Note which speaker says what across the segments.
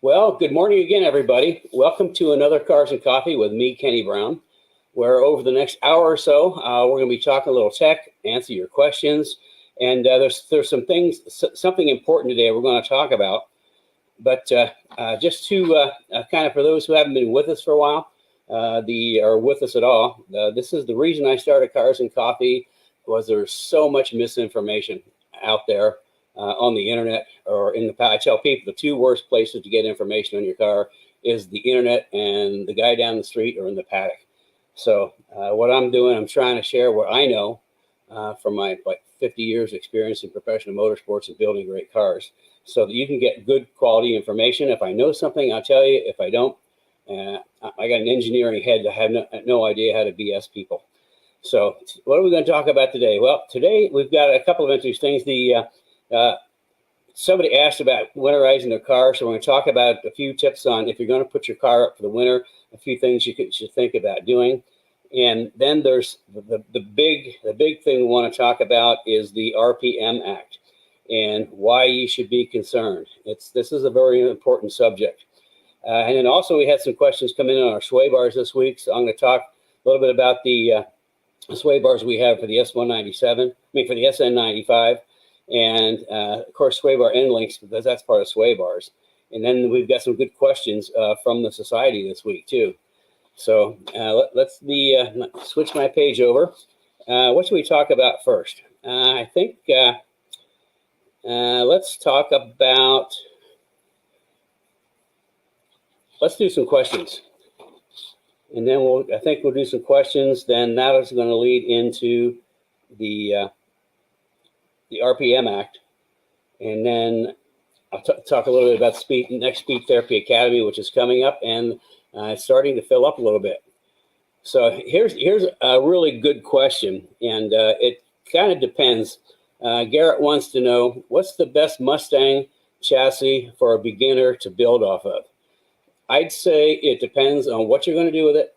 Speaker 1: Well, good morning again, everybody. Welcome to another Cars and Coffee with me, Kenny Brown, where over the next hour or so, we're going to be talking a little tech, answer your questions, and there's something important today we're going to talk about. But just to kind of, for those who haven't been with us for a while, or with us at all, this is the reason I started Cars and Coffee, was there's so much misinformation out there. On the internet or in the I tell people the two worst places to get information on your car is the internet and the guy down the street or in the paddock. So what I'm doing, I'm trying to share what I know from my 50 years experience in professional motorsports and building great cars, so that you can get good quality information. If I know something, I'll tell you. If I don't, I got an engineering head that have no idea how to BS people. So what are we going to talk about today? Well, today we've got a couple of interesting things. Somebody asked about winterizing their car, so we're going to talk about a few tips on if you're going to put your car up for the winter, a few things you should think about doing. And then there's the big thing we want to talk about is the RPM Act and why you should be concerned. This is a very important subject. And then also we had some questions come in on our sway bars this week, so I'm going to talk a little bit about the sway bars we have for the S197, for the SN95. And of course, sway bar end links, because that's part of sway bars. And then we've got some good questions from the society this week too. So let's switch my page over. What should we talk about first? I think let's do some questions, and then I think we'll do some questions. Then that is going to lead into the RPM Act, and then I'll talk a little bit about next Speed Therapy Academy, which is coming up, and it's starting to fill up a little bit. So here's a really good question, and it kind of depends. Garrett wants to know, what's the best Mustang chassis for a beginner to build off of? I'd say it depends on what you're going to do with it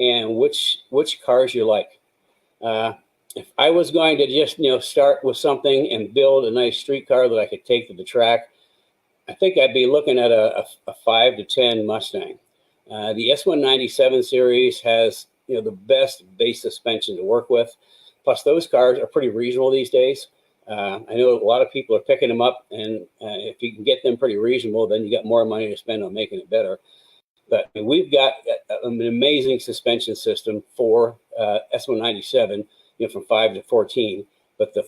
Speaker 1: and which cars you like. If I was going to just start with something and build a nice street car that I could take to the track, I think I'd be looking at a 5 to 10 Mustang. The S197 series has the best base suspension to work with. Plus, those cars are pretty reasonable these days. I know a lot of people are picking them up, and if you can get them pretty reasonable, then you got more money to spend on making it better. But we've got an amazing suspension system for S197. From 5 to 14, but the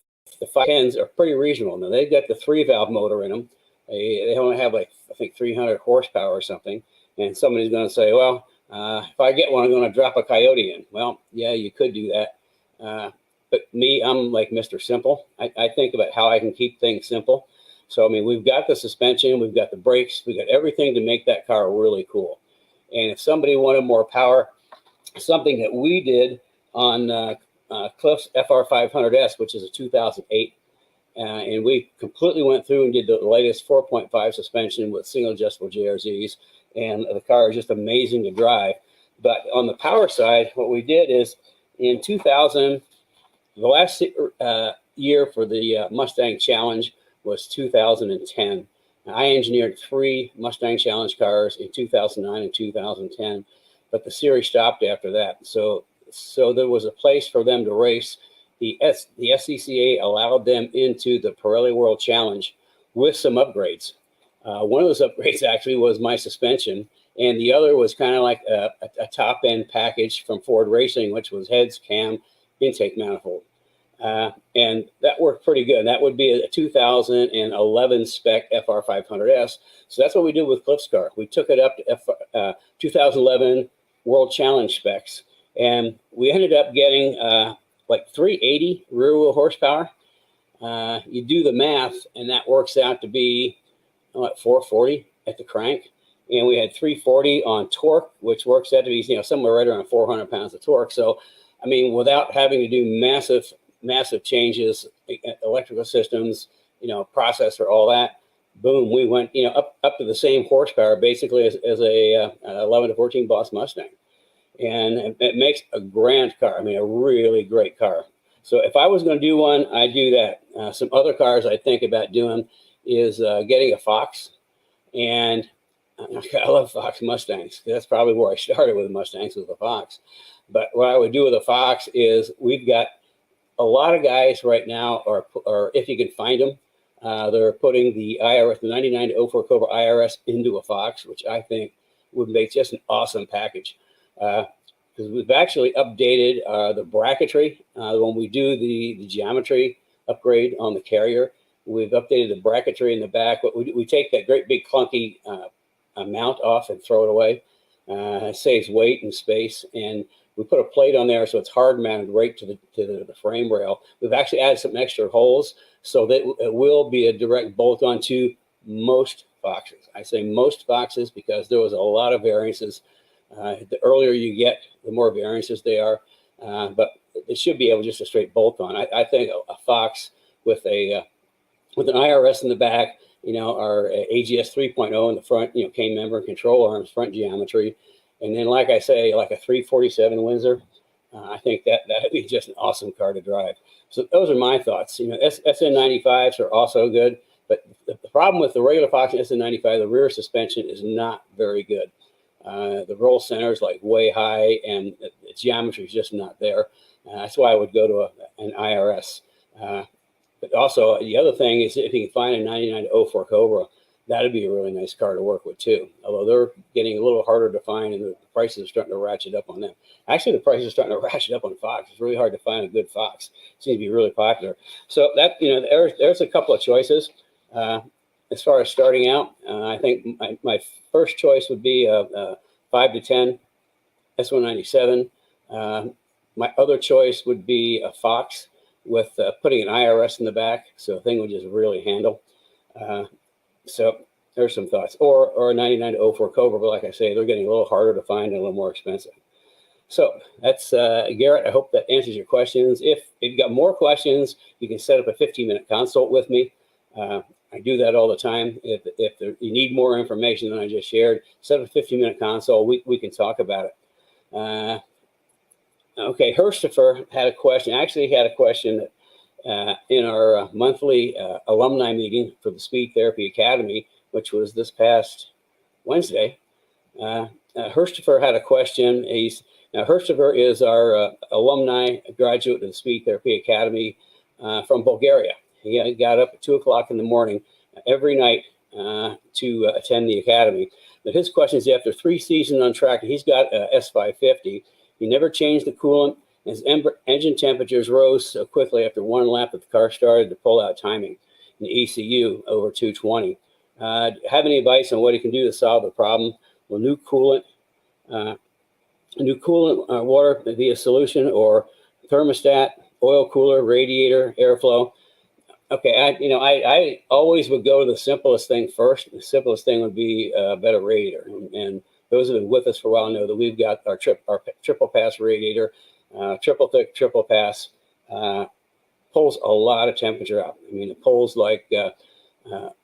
Speaker 1: 510s are pretty reasonable. Now they've got the 3-valve motor in them. They only have I think 300 horsepower or something. And somebody's going to say, well, if I get one, I'm going to drop a Coyote in. Well, yeah, you could do that. But me, I'm like Mr. Simple. I think about how I can keep things simple. So we've got the suspension, we've got the brakes, we've got everything to make that car really cool. And if somebody wanted more power, something that we did on Cliff's FR500S, which is a 2008, and we completely went through and did the latest 4.5 suspension with single adjustable JRZs, and the car is just amazing to drive. But on the power side, what we did is in 2000, the last year for the Mustang Challenge was 2010. I engineered 3 Mustang Challenge cars in 2009 and 2010, but the series stopped after that. So there was a place for them to race. The SCCA allowed them into the Pirelli World Challenge with some upgrades. One of those upgrades actually was my suspension, and the other was kind of like a top-end package from Ford Racing, which was heads, cam, intake manifold. And that worked pretty good. That would be a 2011 spec FR500S. So that's what we did with Cliff's car. We took it up to 2011 World Challenge specs. And we ended up getting like 380 rear wheel horsepower. You do the math, and that works out to be 440 at the crank. And we had 340 on torque, which works out to be somewhere right around 400 pounds of torque. So, without having to do massive changes, electrical systems, processor, all that, boom, we went up to the same horsepower basically as a 11 to 14 Boss Mustang. And it makes a grand car. A really great car. So if I was going to do one, I'd do that. Some other cars I think about doing is getting a Fox. And I love Fox Mustangs. That's probably where I started with Mustangs, with the Fox. But what I would do with a Fox is, we've got a lot of guys right now, or if you can find them, they're putting the IRS, the 99 to 04 Cobra IRS into a Fox, which I think would make just an awesome package. Because we've actually updated the bracketry. When we do the geometry upgrade on the carrier, we've updated the bracketry in the back. But we take that great big clunky mount off and throw it away. It saves weight and space, and we put a plate on there so it's hard mounted right to the frame rail. We've actually added some extra holes so that it will be a direct bolt onto most Foxes. I say most Foxes because there was a lot of variances. The earlier you get, the more variances they are, but it should be able just a straight bolt on. I think a Fox with an IRS in the back, our AGS 3.0 in the front, cane member and control arms, front geometry. And then, like I say, like a 347 Windsor, I think that'd be just an awesome car to drive. So those are my thoughts. SN95s are also good, but the problem with the regular Fox and SN95, the rear suspension is not very good. The roll center is like way high, and the geometry is just not there. That's why I would go to an IRS. But also, the other thing is, if you can find a 99 to 04 Cobra, that'd be a really nice car to work with too. Although they're getting a little harder to find, and the prices are starting to ratchet up on them. Actually, the prices are starting to ratchet up on Fox. It's really hard to find a good Fox. It seems to be really popular. So that, there's a couple of choices. As far as starting out, I think my first choice would be a 5 to 10 S197. My other choice would be a Fox with putting an IRS in the back, so the thing would just really handle. So there's some thoughts. Or a 99 to 04 Cobra, but like I say, they're getting a little harder to find and a little more expensive. So that's Garrett. I hope that answers your questions. If you've got more questions, you can set up a 15-minute consult with me. I do that all the time. If you need more information than I just shared, set up a 15-minute consult. We can talk about it. Okay, Herstifer had a question. Actually, he had a question that in our monthly alumni meeting for the Speed Therapy Academy, which was this past Wednesday. Herstifer had a question. Herstifer is our alumni graduate of the Speed Therapy Academy from Bulgaria. He got up at 2 o'clock in the morning every night to attend the academy. But his question is, after 3 seasons on track, he's got a S550. He never changed the coolant. His engine temperatures rose so quickly after 1 lap that the car started to pull out timing in the ECU over 220. Have any advice on what he can do to solve the problem? Will new coolant water be a solution, or thermostat, oil cooler, radiator, airflow? Okay, I always would go to the simplest thing first. The simplest thing would be a better radiator, and those who have been with us for a while know that we've got our triple pass radiator, triple thick, triple pass, pulls a lot of temperature out. I mean, it pulls like, let's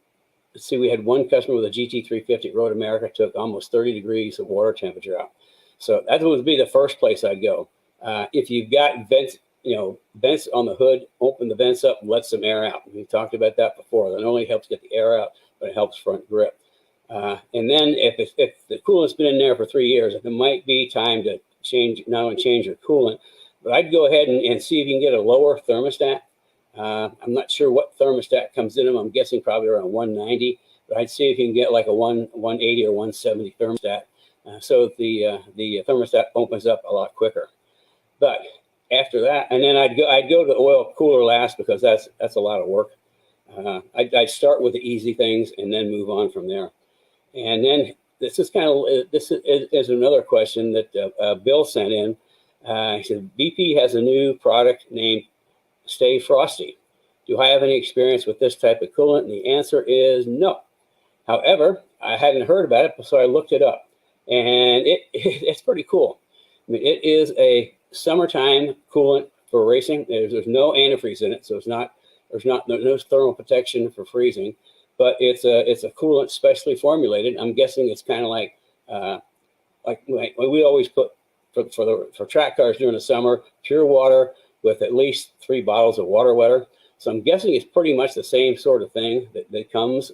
Speaker 1: see, we had one customer with a GT350 Road America, took almost 30 degrees of water temperature out. So that would be the first place I'd go. If you've got vents, vents on the hood, open the vents up and let some air out. We talked about that before. That not only helps get the air out, but it helps front grip. And then if the coolant's been in there for 3 years, it might be time to not only change your coolant, but I'd go ahead and see if you can get a lower thermostat. I'm not sure what thermostat comes in them. I'm guessing probably around 190, but I'd see if you can get like a 180 or 170 thermostat, so the thermostat opens up a lot quicker. But after that, and then I'd go to the oil cooler last, because that's a lot of work. I'd start with the easy things and then move on from there. And then this is another question that Bill sent in. He said, BP has a new product named Stay Frosty. Do I have any experience with this type of coolant? And the answer is no. However, I hadn't heard about it, so I looked it up, and it's pretty cool. I mean, it is a summertime coolant for racing. There's no antifreeze in it, so there's no thermal protection for freezing. But it's a coolant specially formulated. I'm guessing it's kind of like we always put for track cars during the summer, pure water with at least 3 bottles of water wetter. So I'm guessing it's pretty much the same sort of thing that comes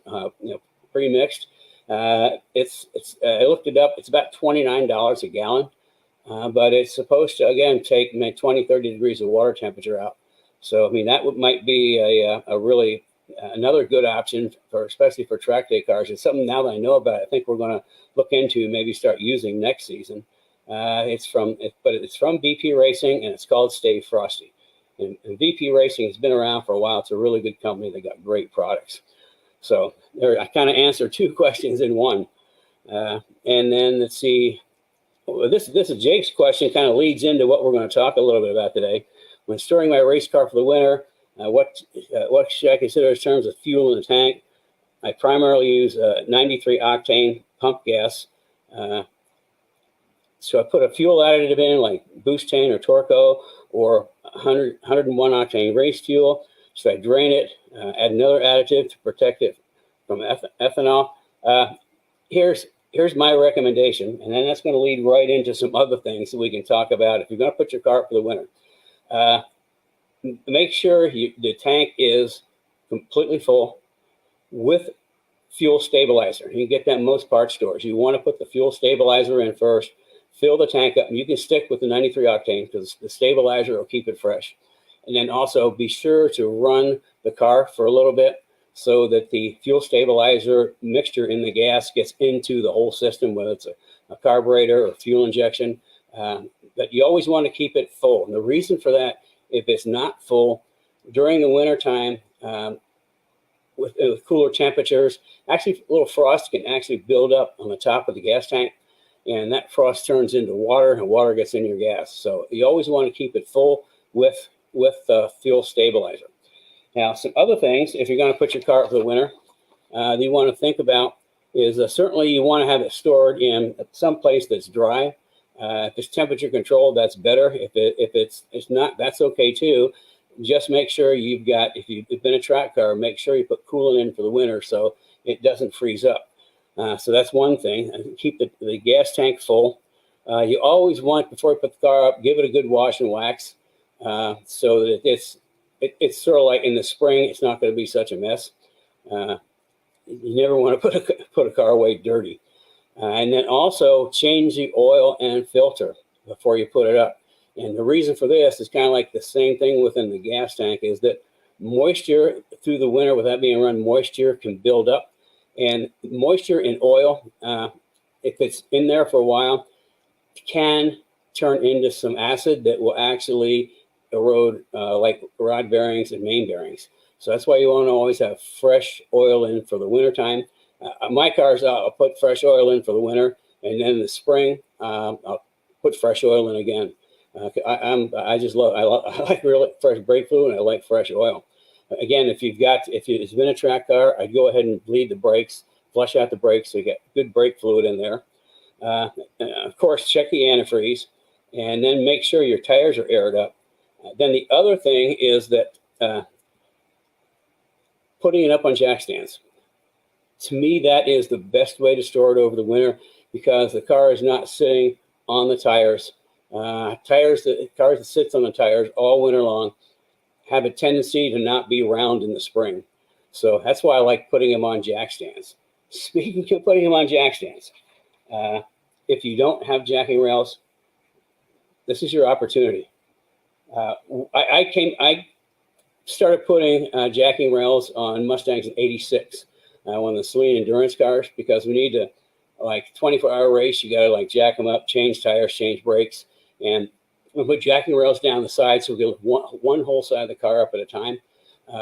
Speaker 1: pre-mixed. I looked it up. It's about $29 a gallon, but it's supposed to, again, take 20, 30 degrees of water temperature out. So, I mean, that might be a really another good option for, especially for track day cars. It's something now that I know about, I think we're going to look into and maybe start using next season. It's from VP Racing, and it's called Stay Frosty. And VP Racing has been around for a while. It's a really good company. They got great products. So there, I kind of answered two questions in one. And then let's see. Well, this is Jake's question. Kind of leads into what we're going to talk a little bit about today. When storing my race car for the winter, what should I consider in terms of fuel in the tank? I primarily use 93 octane pump gas. So I put a fuel additive in like Boostane or Torco or 101 octane race fuel. So I drain it, add another additive to protect it from ethanol. Here's my recommendation, and then that's going to lead right into some other things that we can talk about if you're going to put your car up for the winter. Make sure the tank is completely full with fuel stabilizer. You can get that in most parts stores. You want to put the fuel stabilizer in first, fill the tank up, and you can stick with the 93 octane because the stabilizer will keep it fresh. And then also be sure to run the car for a little bit so that the fuel stabilizer mixture in the gas gets into the whole system, whether it's a carburetor or fuel injection. But you always want to keep it full. And the reason for that, if it's not full during the winter time, with cooler temperatures, actually a little frost can actually build up on the top of the gas tank, and that frost turns into water, and water gets in your gas. So you always want to keep it full with the fuel stabilizer. Now, some other things, if you're going to put your car up for the winter, that you want to think about is certainly you want to have it stored in some place that's dry. If it's temperature controlled, that's better. If it's not, that's okay too. Just make sure you've got, if you've been a track car, make sure you put coolant in for the winter so it doesn't freeze up. So that's one thing. Keep the gas tank full. You always want, before you put the car up, give it a good wash and wax so that it's sort of like in the spring, it's not going to be such a mess. You never want to put a car away dirty. And then also change the oil and filter before you put it up. And the reason for this is kind of like the same thing within the gas tank, is that moisture through the winter without being run, moisture can build up. And moisture in oil, if it's in there for a while, can turn into some acid that will actually erode like rod bearings and main bearings. So that's why you want to always have fresh oil in for the wintertime. My cars, I'll put fresh oil in for the winter, and then in the spring, I'll put fresh oil in again. I like really fresh brake fluid, and I like fresh oil. Again, if it's been a track car, I'd go ahead and bleed the brakes, flush out the brakes so you get good brake fluid in there. Of course, check the antifreeze, and then make sure your tires are aired up. Then the other thing is that putting it up on jack stands. To me, that is the best way to store it over the winter because the car is not sitting on the tires. Cars that sits on the tires all winter long have a tendency to not be round in the spring. So that's why I like putting them on jack stands. Speaking of putting them on jack stands, if you don't have jacking rails, this is your opportunity. I started putting jacking rails on Mustangs in '86, one of the Celine endurance cars, because we need to, like 24-hour race, you got to like jack them up, change tires, change brakes, and we put jacking rails down the side so we get one whole side of the car up at a time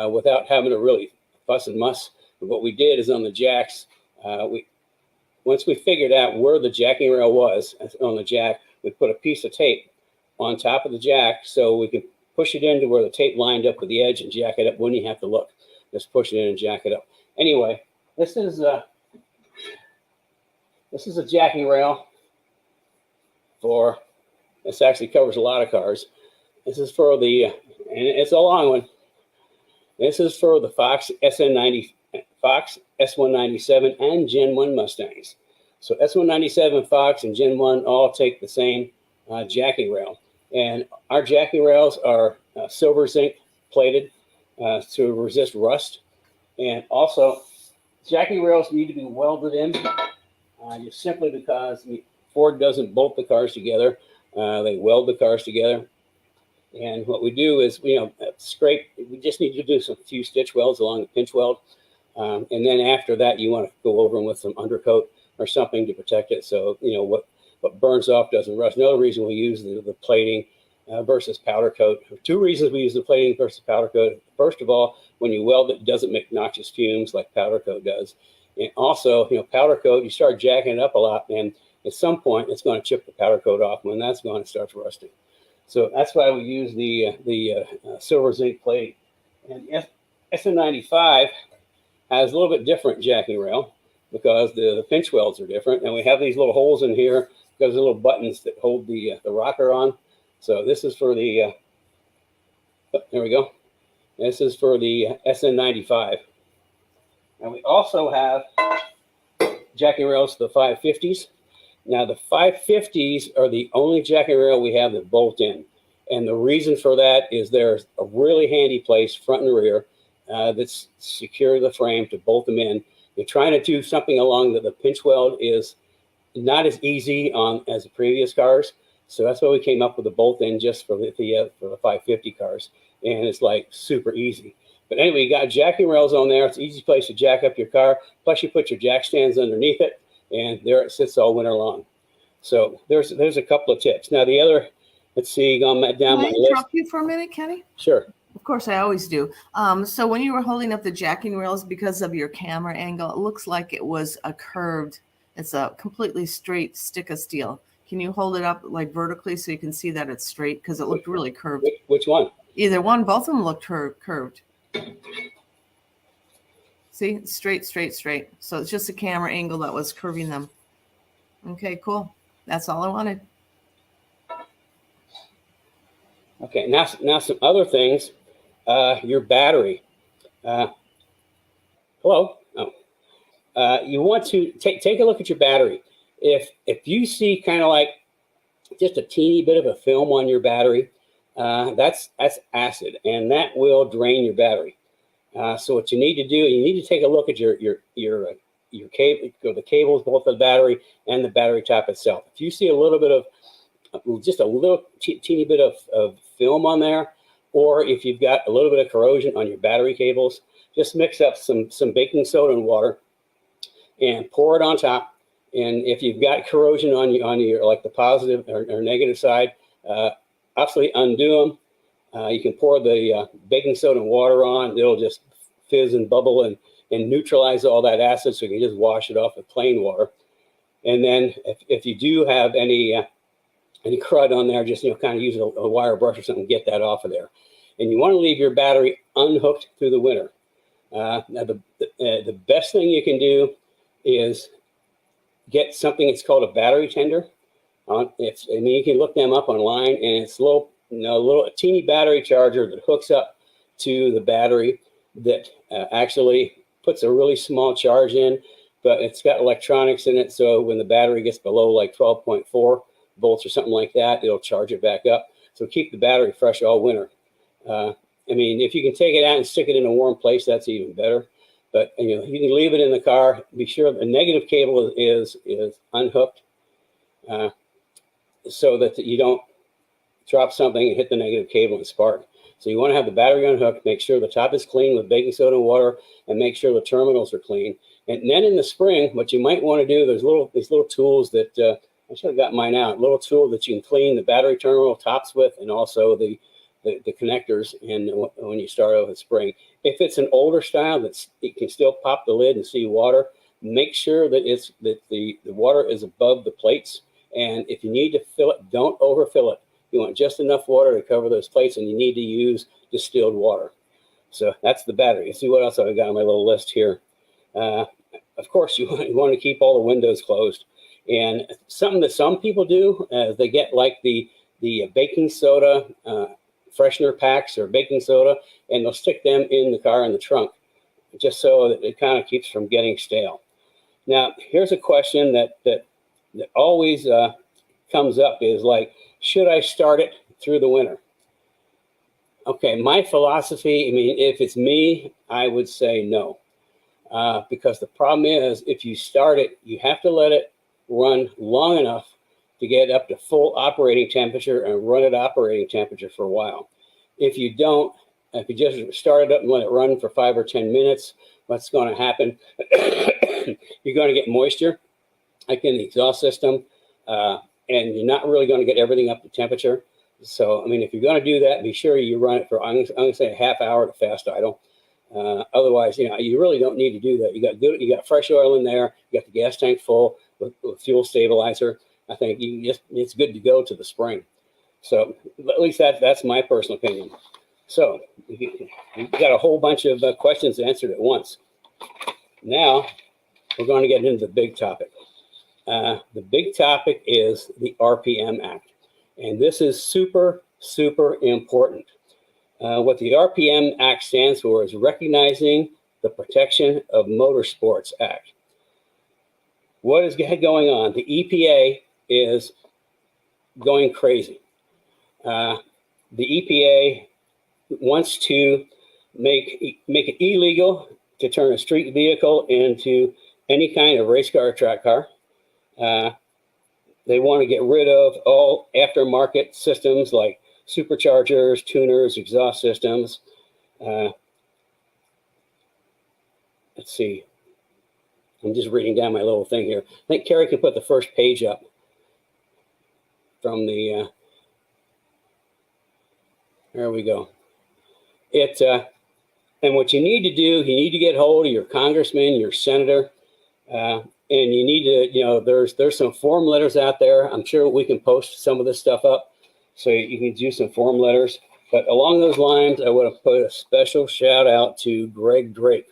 Speaker 1: without having to really fuss and muss. But what we did is on the jacks, once we figured out where the jacking rail was on the jack, we put a piece of tape on top of the jack so we can push it into where the tape lined up with the edge and jack it up when you have to look. Just push it in and jack it up. Anyway, this is a jacking rail for, this actually covers a lot of cars. This is for the, and it's a long one. This is for the Fox S197 and Gen 1 Mustangs. So S197 Fox and Gen 1 all take the same jacking rail. And our jacking rails are silver zinc plated to resist rust. And also, Jackie rails need to be welded in, just simply because Ford doesn't bolt the cars together. They weld the cars together. And what we do is, scrape, we just need to do some few stitch welds along the pinch weld. And then after that, you want to go over them with some undercoat or something to protect it. So, what burns off doesn't rust. Another reason we use the plating versus powder coat. Two reasons we use the plating versus powder coat. First of all, when you weld it doesn't make noxious fumes like powder coat does. And also, powder coat, you start jacking it up a lot, and at some point, it's going to chip the powder coat off. When that's gone, it starts rusting. So that's why we use the silver zinc plate. And SN95 has a little bit different jacking rail because the pinch welds are different. And we have these little holes in here because the little buttons that hold the rocker on. So this is for the, there we go. This is for the SN95. And we also have jacking rails for the 550s. Now, the 550s are the only jacking rail we have that bolt in. And the reason for that is there's a really handy place, front and rear, that's secure the frame to bolt them in. You're trying to do something along the pinch weld is not as easy as the previous cars. So that's why we came up with the bolt in just for the 550 cars. And it's like super easy. But anyway, you got jacking rails on there. It's an easy place to jack up your car. Plus, you put your jack stands underneath it. And there it sits all winter long. So there's a couple of tips. Now the other, let's see, down my list.
Speaker 2: Can I interrupt you for a minute, Kenny?
Speaker 1: Sure.
Speaker 2: Of course, I always do. So when you were holding up the jacking rails, because of your camera angle, it looks like it was a curved. It's a completely straight stick of steel. Can you hold it up like vertically so you can see that it's straight? Because it looked really curved.
Speaker 1: Which one?
Speaker 2: Either one. Both of them looked curved. See, straight. So it's just a camera angle that was curving them. Okay, cool. That's all I wanted.
Speaker 1: Okay, now some other things. Your battery. Hello? Oh. You want to take a look at your battery. If you see kind of like just a teeny bit of a film on your battery, that's acid, and that will drain your battery. So what you need to do, you need to take a look at your cable, the cables, both the battery and the battery top itself. If you see a little bit of, just a little teeny bit of film on there, or if you've got a little bit of corrosion on your battery cables, just mix up some baking soda and water and pour it on top. And if you've got corrosion on your like the positive or negative side, absolutely undo them. You can pour the baking soda and water on. It'll just fizz and bubble and neutralize all that acid, so you can just wash it off with plain water. And then if you do have any crud on there, just kind of use a wire brush or something, get that off of there. And you want to leave your battery unhooked through the winter. Now the best thing you can do is get something that's called a battery tender. You can look them up online, and it's a teeny battery charger that hooks up to the battery that actually puts a really small charge in, but it's got electronics in it. So when the battery gets below like 12.4 volts or something like that, it'll charge it back up. So keep the battery fresh all winter. If you can take it out and stick it in a warm place, that's even better. But you can leave it in the car. Be sure the negative cable is unhooked, so that you don't drop something and hit the negative cable and spark. So you want to have the battery unhooked, make sure the top is clean with baking soda and water, and make sure the terminals are clean. And then in the spring, what you might want to do, there's these little tools that I should have got mine out. Little tool that you can clean the battery terminal tops with, and also the connectors. And when you start over the spring, if it's an older style it can still pop the lid and see water, make sure that the water is above the plates. And if you need to fill it, don't overfill it. You want just enough water to cover those plates, and you need to use distilled water. So that's the battery. Let's see what else I've got on my little list here. Of course, you want to keep all the windows closed. And something that some people do, they get like the baking soda freshener packs or baking soda, and they'll stick them in the car in the trunk, just so that it kind of keeps from getting stale. Now, here's a question that always comes up is like, should I start it through the winter? Okay, my philosophy, if it's me, I would say no. because the problem is if you start it, you have to let it run long enough to get up to full operating temperature and run at operating temperature for a while. If you don't, if you just start it up and let it run for 5 or 10 minutes, what's going to happen? You're going to get moisture, like in the exhaust system, and you're not really going to get everything up to temperature. So, I mean, if you're going to do that, be sure you run it for, I'm going to say a half hour to fast idle. Otherwise, you know, you really don't need to do that. You got fresh oil in there. You got the gas tank full with fuel stabilizer. I think it's good to go to the spring. So at least that's my personal opinion. So you've got a whole bunch of questions answered at once. Now we're going to get into the big topic. The big topic is the RPM Act. And this is super, super important. What the RPM Act stands for is Recognizing the Protection of Motorsports Act. What is going on? The EPA is going crazy. The EPA wants to make it illegal to turn a street vehicle into any kind of race car or track car. They want to get rid of all aftermarket systems like superchargers, tuners, exhaust systems. Let's see. I'm just reading down my little thing here. I think Carrie can put the first page up from the, there we go. And what you need to do, you need to get hold of your congressman, your senator, and you need to, you know, there's some form letters out there. I'm sure we can post some of this stuff up so you can do some form letters. But along those lines, I want to put a special shout out to Greg Drake.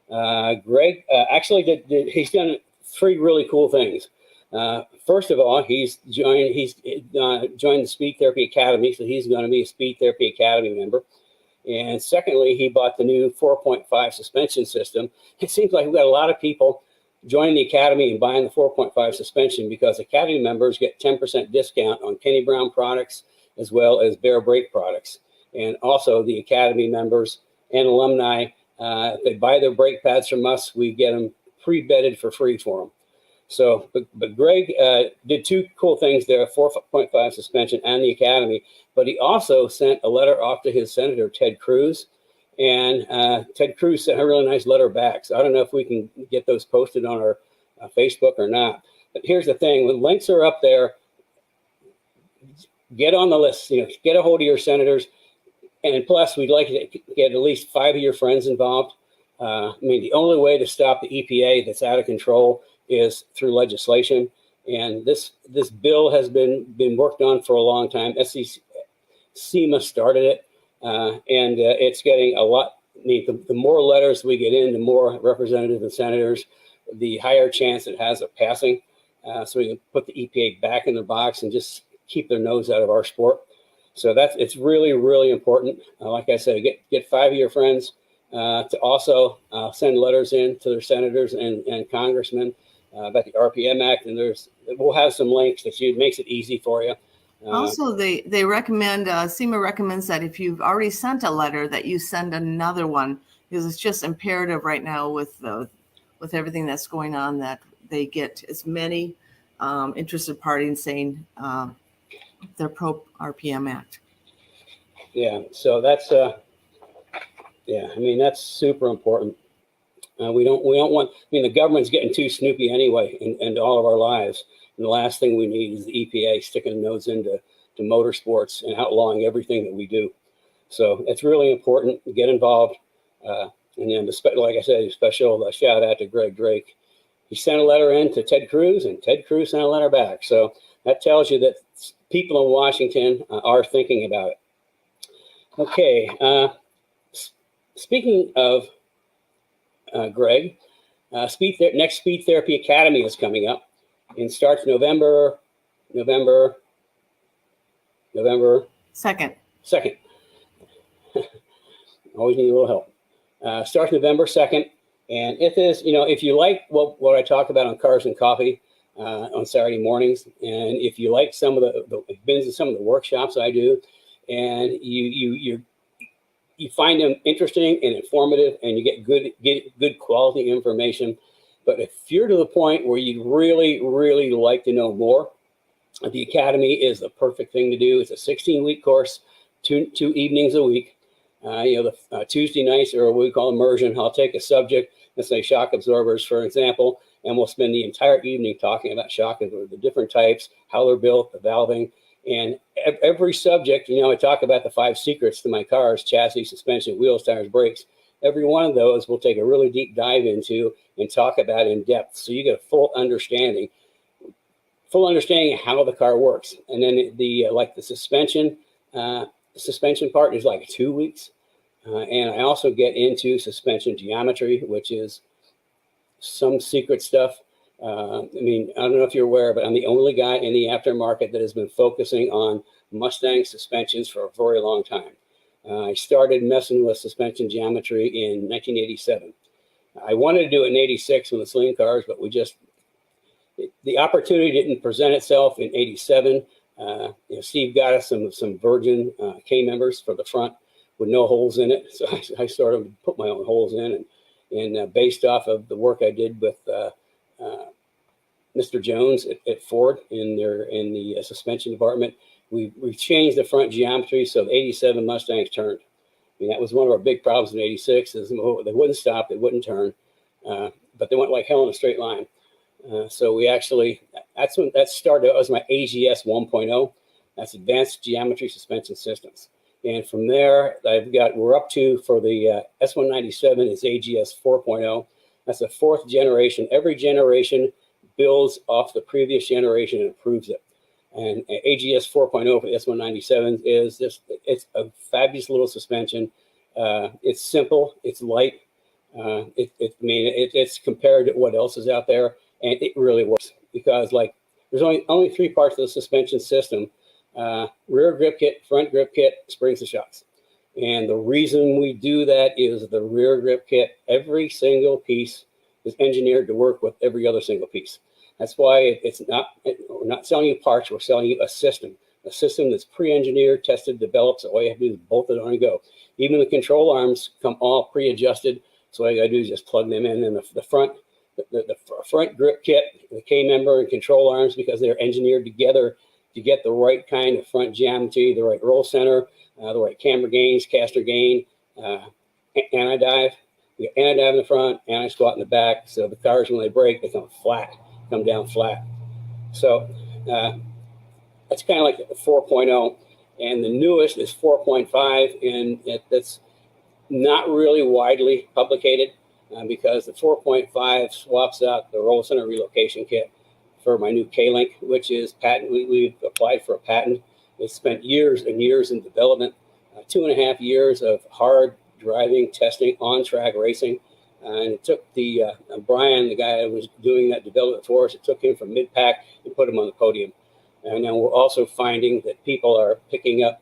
Speaker 1: Greg actually he's done 3 really cool things. First of all, he's joined the Speed Therapy Academy, so he's going to be a Speed Therapy Academy member. And secondly, he bought the new 4.5 suspension system. It seems like we've got a lot of people joining the Academy and buying the 4.5 suspension because Academy members get 10% discount on Kenny Brown products as well as Bear Brake products. And also the Academy members and alumni, if they buy their brake pads from us, we get them pre-bedded for free for them. So, but Greg did 2 cool things there, 4.5 suspension and the Academy, but he also sent a letter off to his senator, Ted Cruz, and Ted Cruz sent a really nice letter back. So I don't know if we can get those posted on our Facebook or not. But here's the thing, when links are up there, get on the list, you know, get a hold of your senators, and plus we'd like to get at least 5 of your friends involved. I mean, the only way to stop the EPA that's out of control is through legislation, and this bill has been worked on for a long time. SEMA started it, and it's getting a lot. I mean, the more letters we get in, the more representatives and senators, the higher chance it has of passing. So we can put the EPA back in the box and just keep their nose out of our sport. So it's really, really important. Like I said, get 5 of your friends to also send letters in to their senators and congressmen about the RPM Act, and we'll have some links that makes it easy for you.
Speaker 2: Also, they recommend, SEMA recommends that if you've already sent a letter, that you send another one, because it's just imperative right now with everything that's going on that they get as many interested parties saying they're pro RPM Act.
Speaker 1: Yeah, so that's yeah, I mean, that's super important. We don't want. I mean, the government's getting too snoopy anyway in all of our lives. And the last thing we need is the EPA sticking a nose into motorsports and outlawing everything that we do. So it's really important to get involved. And then, like I said, a special shout out to Greg Drake. He sent a letter in to Ted Cruz, and Ted Cruz sent a letter back. So that tells you that people in Washington are thinking about it. Okay. Speaking of Greg, next Speed Therapy Academy is coming up and starts November
Speaker 2: 2nd.
Speaker 1: Always need a little help. Starts November 2nd. And if you like what I talk about on Cars and Coffee on Saturday mornings, and if you like some of the been to some of the workshops I do, and you you find them interesting and informative, and you get good quality information. But if you're to the point where you'd really like to know more, the Academy is the perfect thing to do. It's a 16-week course, two evenings a week. The Tuesday nights are what we call immersion. I'll take a subject, let's say shock absorbers, for example, and we'll spend the entire evening talking about shock absorbers, the different types, how they're built, the valving. And every subject, I talk about the 5 secrets to my cars: chassis, suspension, wheels, tires, brakes. Every one of those we'll take a really deep dive into and talk about in depth, so you get a full understanding of how the car works. And then the suspension part is like 2 weeks. And I also get into suspension geometry, which is some secret stuff. I don't know if you're aware, but I'm the only guy in the aftermarket that has been focusing on Mustang suspensions for a very long time. I started messing with suspension geometry in 1987. I wanted to do it in 86 when the sling cars, but the opportunity didn't present itself in 87. Steve got us some Virgin K-members for the front with no holes in it. So I sort of put my own holes in, and based off of the work I did with Mr. Jones at Ford in the suspension department, we changed the front geometry so the 87 Mustangs turned. That was one of our big problems in 86 is they wouldn't stop, they wouldn't turn, but they went like hell in a straight line. So we actually, that's when that started. That was my AGS 1.0. That's Advanced Geometry Suspension Systems. And from there, we're up to, for the S197 is AGS 4.0. That's the 4th generation. Every generation builds off the previous generation and improves it. And AGS 4.0 for the S197 it's a fabulous little suspension. It's simple, it's light. It's compared to what else is out there, and it really works because there's only 3 parts of the suspension system: rear grip kit, front grip kit, springs and shocks. And the reason we do that is the rear grip kit, every single piece is engineered to work with every other single piece. That's why we're not selling you parts, we're selling you a system that's pre-engineered, tested, developed, so all you have to do is bolt it on and go. Even the control arms come all pre-adjusted, so all you gotta do is just plug them in. And the front grip kit, the K-member and control arms, because they're engineered together to get the right kind of front geometry, the right roll center, the right camber gains, caster gain, anti-dive. You got anti-dive in the front, anti-squat in the back, so the cars, when they brake, they come down flat. So that's kind of like the 4.0, and the newest is 4.5, and that's not really widely publicated because the 4.5 swaps out the roll center relocation kit for my new K-Link, which is patent. We've applied for a patent. It spent years and years in development, 2.5 years of hard driving, testing, on-track racing. And it took Brian, the guy that was doing that development for us, it took him from mid-pack and put him on the podium. And then we're also finding that people are picking up,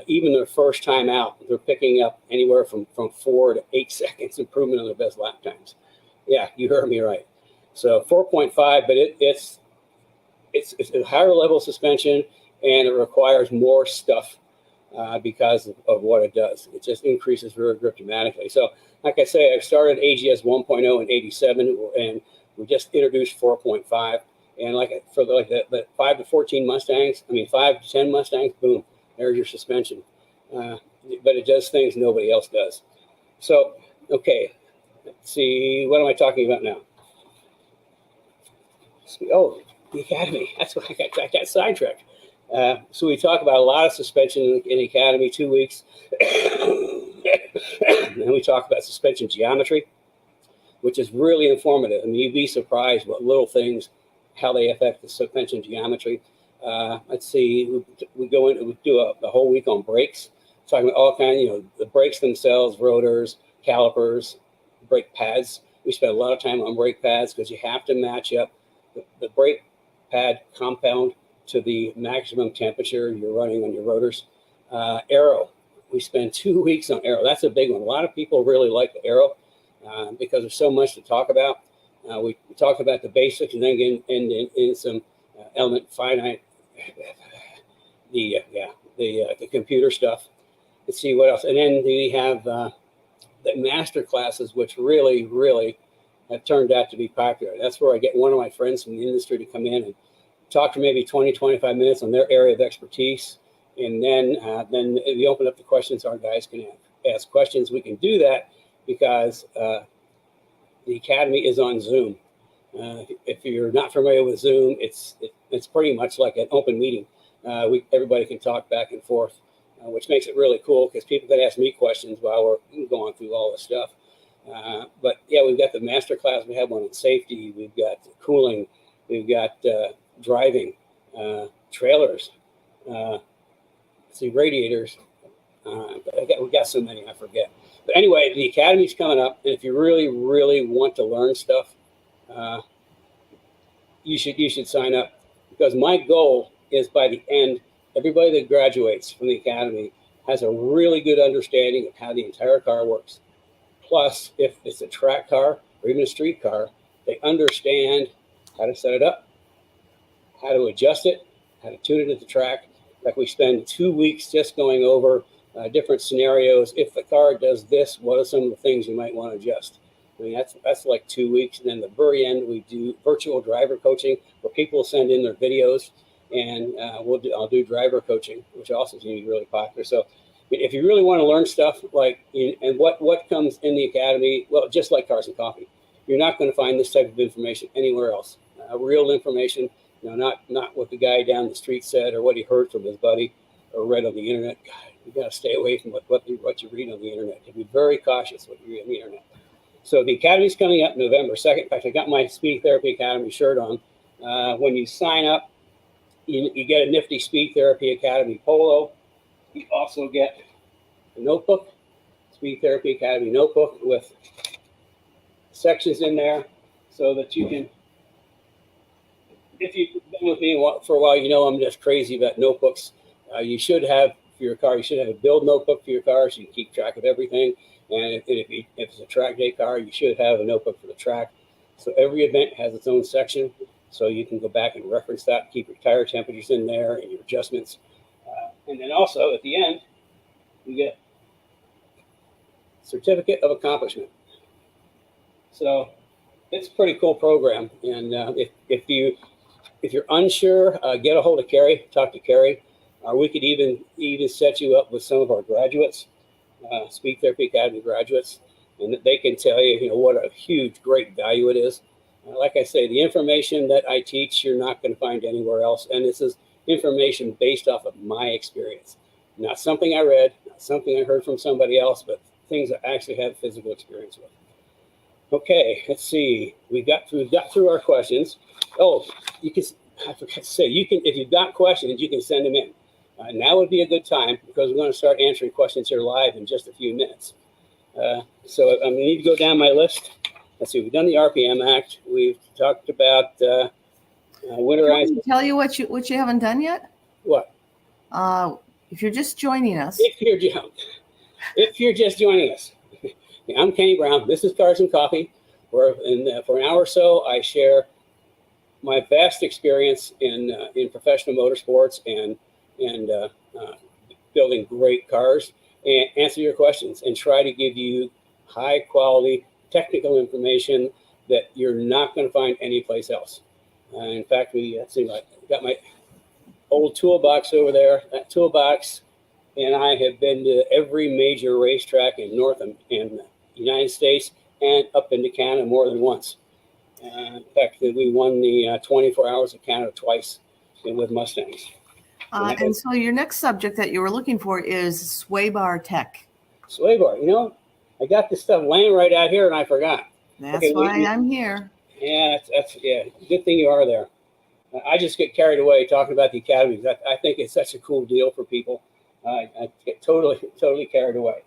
Speaker 1: even their first time out, they're picking up anywhere from 4 to 8 seconds improvement on their best lap times. Yeah, you heard me right. So 4.5, but it's a higher level suspension, and it requires more stuff because of what it does. It just increases rear grip dramatically. So, like I say, I started AGS 1.0 in 87, and we just introduced 4.5. And for the 5 to 14 Mustangs, 5 to 10 Mustangs, boom, there's your suspension. But it does things nobody else does. So, okay, let's see, what am I talking about now? Oh, the Academy. That's why I got sidetracked. So we talk about a lot of suspension in the Academy, 2 weeks. And we talk about suspension geometry, which is really informative. You'd be surprised what little things, how they affect the suspension geometry. Let's see, we do the whole week on brakes, talking about all kinds, the brakes themselves, rotors, calipers, brake pads. We spend a lot of time on brake pads because you have to match up the brake pad compound to the maximum temperature you're running on your rotors. Aero, we spend 2 weeks on aero. That's a big one. A lot of people really like the aero because there's so much to talk about. We talk about the basics and then get in some element finite, the computer stuff. let's see what else. And then we have the master classes, which really, really have turned out to be popular. That's where I get one of my friends from the industry to come in and talk for maybe 20, 25 minutes on their area of expertise. And then we open up the questions. Our guys can ask questions. We can do that because the Academy is on Zoom. If you're not familiar with Zoom, it's pretty much like an open meeting. Everybody can talk back and forth, which makes it really cool because people can ask me questions while we're going through all this stuff. But yeah, we've got the master class. We have one on safety. We've got cooling. We've got driving, trailers, radiators. We've got so many, I forget. But anyway, the Academy's coming up, and if you really, really want to learn stuff, you should sign up, because my goal is by the end, everybody that graduates from the Academy has a really good understanding of how the entire car works. Plus, if it's a track car or even a street car, they understand how to set it up, how to adjust it, how to tune it at the track. Like, we spend 2 weeks just going over different scenarios. If the car does this, what are some of the things you might want to adjust? I mean, that's like 2 weeks. And then at the very end, we do virtual driver coaching, where people send in their videos, and I'll do driver coaching, which also seems to be really popular. So if you really want to learn stuff and what comes in the Academy, well, just like Cars and Coffee, you're not going to find this type of information anywhere else. Real information, not what the guy down the street said or what he heard from his buddy or read on the internet. God, you got to stay away from what you read on the internet. You be very cautious what you read on the internet. So the Academy's coming up November 2nd. In fact, I got my Speed Therapy Academy shirt on. When you sign up, you get a nifty Speed Therapy Academy polo. You also get a notebook, Speed Therapy Academy notebook with sections in there so that you can, if you've been with me for a while, I'm just crazy about notebooks. You should have, for your car, you should have a build notebook for your car so you can keep track of everything. And if it's a track day car, you should have a notebook for the track. So every event has its own section, so you can go back and reference that, keep your tire temperatures in there and your adjustments. And then also at the end, you get Certificate of Accomplishment. So it's a pretty cool program. And if you're unsure, get a hold of Carrie, talk to Carrie. We could even set you up with some of our graduates, Speed Therapy Academy graduates, and they can tell you, what a huge, great value it is. Like I say, the information that I teach, you're not going to find anywhere else. And this is information based off of my experience. Not something I read, not something I heard from somebody else, but things I actually have physical experience with. Okay, let's see. We've got through our questions. Oh, I forgot to say, if you've got questions, you can send them in. Now would be a good time, because we're going to start answering questions here live in just a few minutes. So I'm going to need to go down my list. Let's see, we've done the RPM Act. We've talked about winterizing.
Speaker 2: Can I tell you what you haven't done yet?
Speaker 1: What?
Speaker 2: If you're just joining us.
Speaker 1: If you're just joining us, I'm Kenny Brown. This is Cars and Coffee, where for an hour or so I share my vast experience in professional motorsports and building great cars, and answer your questions and try to give you high quality technical information that you're not going to find anyplace else. In fact, I got my old toolbox over there. That toolbox, and I have been to every major racetrack in the United States and up into Canada more than once. In fact, we won the 24 Hours of Canada twice with Mustangs.
Speaker 2: And so your next subject that you were looking for is sway bar tech.
Speaker 1: Sway bar, I got this stuff laying right out here and I forgot.
Speaker 2: That's why I'm here.
Speaker 1: Yeah, that's good thing you are there. I just get carried away talking about the Academy. I think it's such a cool deal for people. I get totally carried away.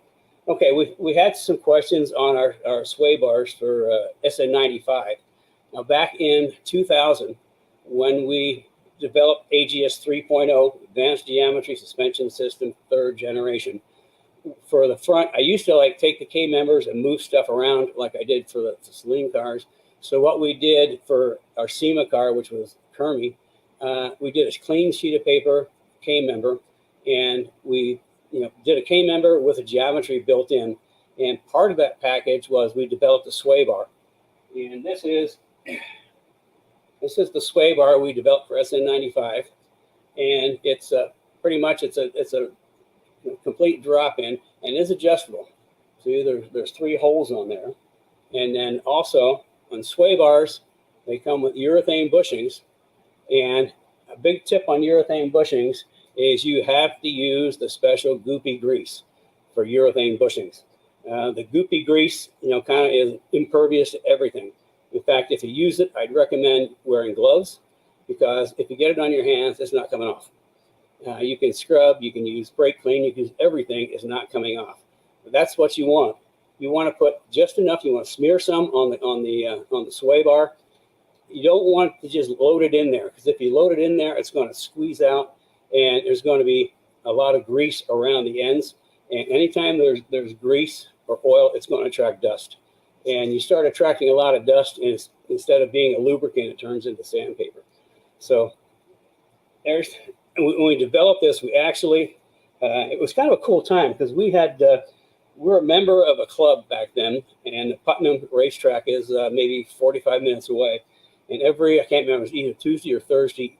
Speaker 1: Okay, we had some questions on our sway bars for SN95. Now, back in 2000, when we developed AGS 3.0, Advanced Geometry Suspension System, 3rd generation, for the front, I used to take the K members and move stuff around like I did for the Saline cars. So what we did for our SEMA car, which was Kermie, we did a clean sheet of paper, K member, and we did a K-member with a geometry built in. And part of that package was we developed a sway bar. And this is the sway bar we developed for SN95. And it's pretty much it's a complete drop-in and is adjustable. So there's 3 holes on there. And then also on sway bars, they come with urethane bushings. And a big tip on urethane bushings is you have to use the special goopy grease for urethane bushings. The goopy grease, kind of is impervious to everything. In fact, if you use it, I'd recommend wearing gloves, because if you get it on your hands, it's not coming off. You can scrub, you can use brake clean, you can use everything, is not coming off. But that's what you want. You want to put just enough. You want to smear some on the sway bar. You don't want to just load it in there, because if you load it in there, it's going to squeeze out, and there's going to be a lot of grease around the ends. And anytime there's grease or oil, it's going to attract dust. And you start attracting a lot of dust, and instead of being a lubricant, it turns into sandpaper. So when we developed this, we actually, it was kind of a cool time, because we were a member of a club back then, and the Putnam racetrack is maybe 45 minutes away. And I can't remember, it was either Tuesday or Thursday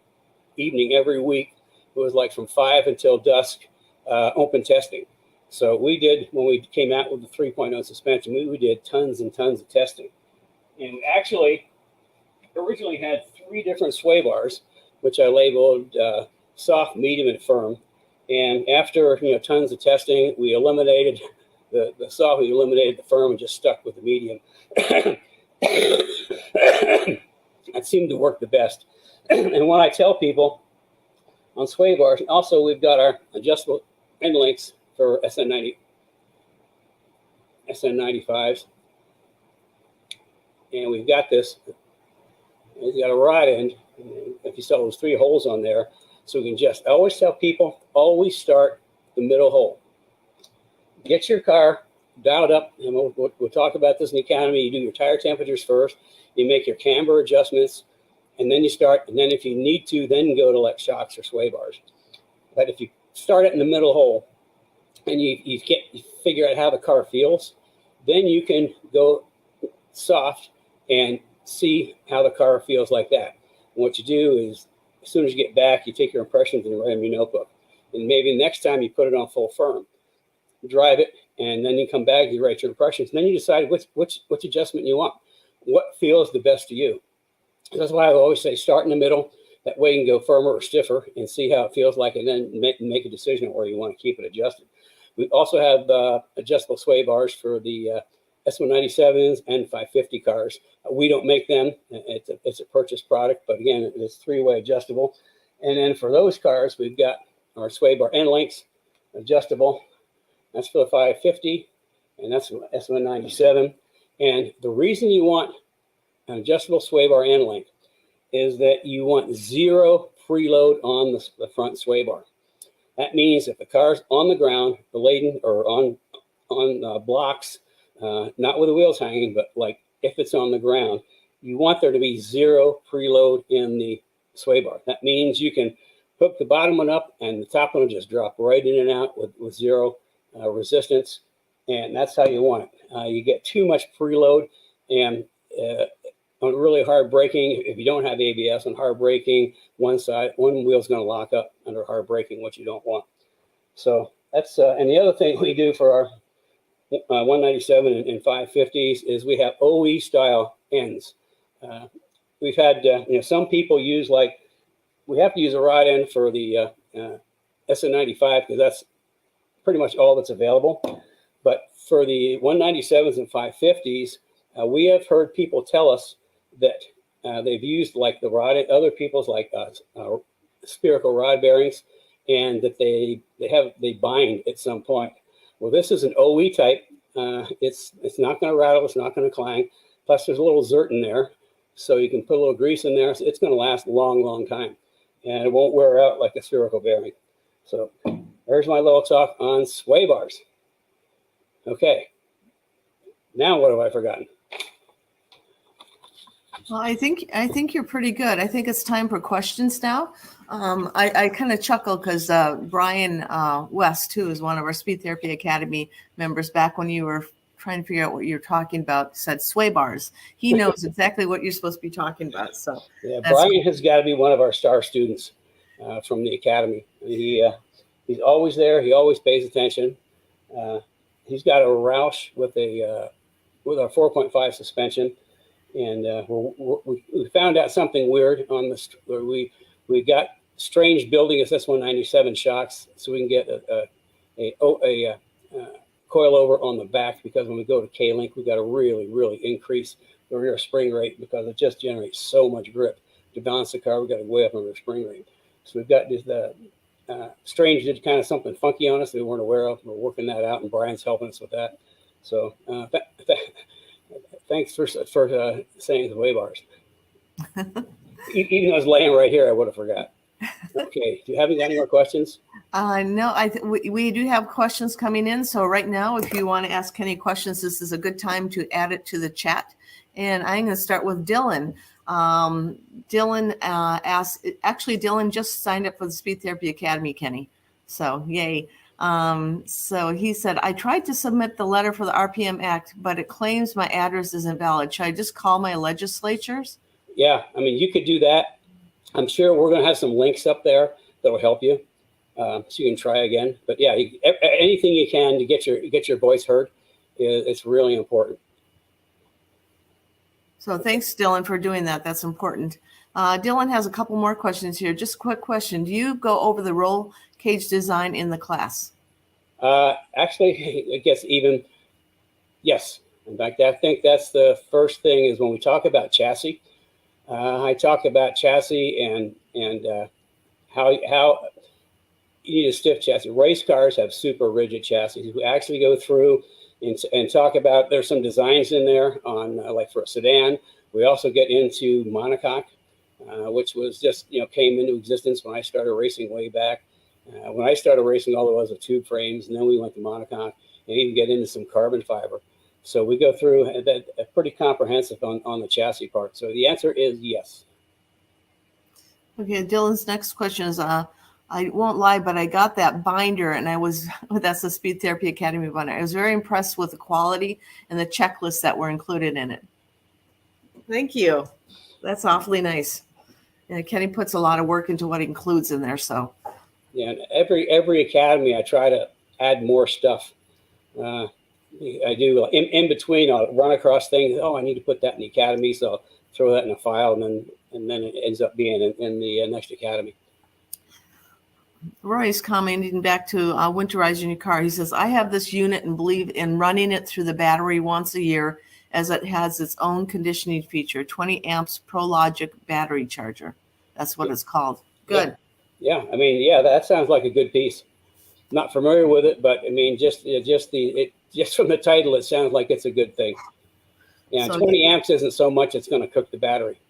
Speaker 1: evening every week, it was like from 5 until dusk, open testing. So we did, when we came out with the 3.0 suspension, we did tons and tons of testing. And we actually originally had 3 different sway bars, which I labeled soft, medium, and firm. And after tons of testing, we eliminated the soft, we eliminated the firm, and just stuck with the medium. That seemed to work the best. And when I tell people on sway bars, also we've got our adjustable end links for SN95s. And we've got this, we've got a rod end. If you saw those 3 holes on there, so we can just, I always tell people, always start the middle hole. Get your car dialed up, and we'll talk about this in the academy. You do your tire temperatures first, you make your camber adjustments, and then you start, and then if you need to, then go to like shocks or sway bars. But if you start it in the middle hole, and you figure out how the car feels, then you can go soft and see how the car feels like that. And what you do is, as soon as you get back, you take your impressions and write them in your notebook. And maybe next time you put it on full firm, drive it, and then you come back, you write your impressions, and then you decide which adjustment you want. What feels the best to you? And that's why I always say start in the middle. That way you can go firmer or stiffer and see how it feels like, and then make a decision where you want to keep it adjusted. We also have adjustable sway bars for the S197s and 550 cars. We don't make them. It's a purchased product, but again, it's 3-way adjustable. And then for those cars, we've got our sway bar end links, adjustable. That's for the 550, and that's for S197. And the reason you want an adjustable sway bar end link is that you want 0 preload on the front sway bar. That means if the car's on the ground, laden, or on blocks, not with the wheels hanging, but like if it's on the ground, you want there to be 0 preload in the sway bar. That means you can hook the bottom one up and the top one will just drop right in and out with 0 resistance, and that's how you want it. You get too much preload, and on really hard braking, if you don't have ABS, on hard braking, one wheel's going to lock up under hard braking, which you don't want. So that's and the other thing we do for our 197 and 550s is we have OE style ends. We've had some people use, like, we have to use a rod end for the SN95 because that's pretty much all that's available. But for the 197s and 550s, we have heard people tell us that they've used like the rod, other people's like spherical rod bearings, and that they bind at some point. Well, this is an OE type. It's not going to rattle. It's not going to clang. Plus, there's a little zert in there, so you can put a little grease in there. So it's going to last a long, long time, and it won't wear out like a spherical bearing. So there's my little talk on sway bars. Okay. Now what have I forgotten?
Speaker 2: Well, I think you're pretty good. I think it's time for questions now. I kind of chuckle because Brian West, who is one of our Speed Therapy Academy members, back when you were trying to figure out what you're talking about, said sway bars. He knows exactly what you're supposed to be talking about. So
Speaker 1: yeah, Brian has got to be one of our star students from the academy. He's always there. He always pays attention. He's got a Roush with a with our 4.5 suspension, and we found out something weird on this. Where we got strange building SS197 shocks, so we can get a coilover on the back, because when we go to K-Link, we got to really increase the rear spring rate, because it just generates so much grip. To balance the car, we got to way up on the spring rate. So we've got this Strange did kind of something funky on us that we weren't aware of. We're working that out, and Brian's helping us with that. So thanks for saying the way bars. Even though I was laying right here, I would have forgot. Okay, do you have any more questions?
Speaker 2: No, we do have questions coming in. So right now, if you want to ask any questions, this is a good time to add it to the chat. And I'm going to start with Dylan. Dylan asked, actually, Dylan just signed up for the Speed Therapy Academy, Kenny. So yay. So he said, I tried to submit the letter for the RPM Act, but it claims my address isn't valid. Should I just call my legislatures? Yeah, I mean, you could do that. I'm sure we're going to have some links up there that will help you. So you can try again. But yeah, anything you can to get your voice heard, it's really important. So thanks, Dylan, for doing that. That's important. Dylan has a couple more questions here. Just a quick question. Do you go over the roll cage design in the class? Actually, I guess yes. In fact, I think that's the first thing is when we talk about chassis. I talk about chassis and how you need a stiff chassis. Race cars have super rigid chassis. We actually go through and talk about, there's some designs in there on like for a sedan. We also get into monocoque, which was just, came into existence when I started racing way back. When I started racing, all there was tube frames, and then we went to monocoque and even get into some carbon fiber. So we go through that pretty comprehensive on the chassis part. So the answer is yes. Okay, Dylan's next question is, I won't lie, but I got that binder, and that's the Speed Therapy Academy binder. I was very impressed with the quality and the checklists that were included in it. Thank you. That's awfully nice. And Kenny puts a lot of work into what he includes in there. So yeah, every academy I try to add more stuff. I do in between. I'll run across things. Oh, I need to put that in the academy, so I'll throw that in a file, and then it ends up being in the next academy. Roy's commenting back to winterizing your car. He says, I have this unit and believe in running it through the battery once a year, as it has its own conditioning feature, 20 amps ProLogic battery charger. That's what it's called. Good. Yeah. I mean, yeah, that sounds like a good piece. Not familiar with it, but I mean, just from the title, it sounds like it's a good thing. Yeah, so 20 amps isn't so much it's going to cook the battery.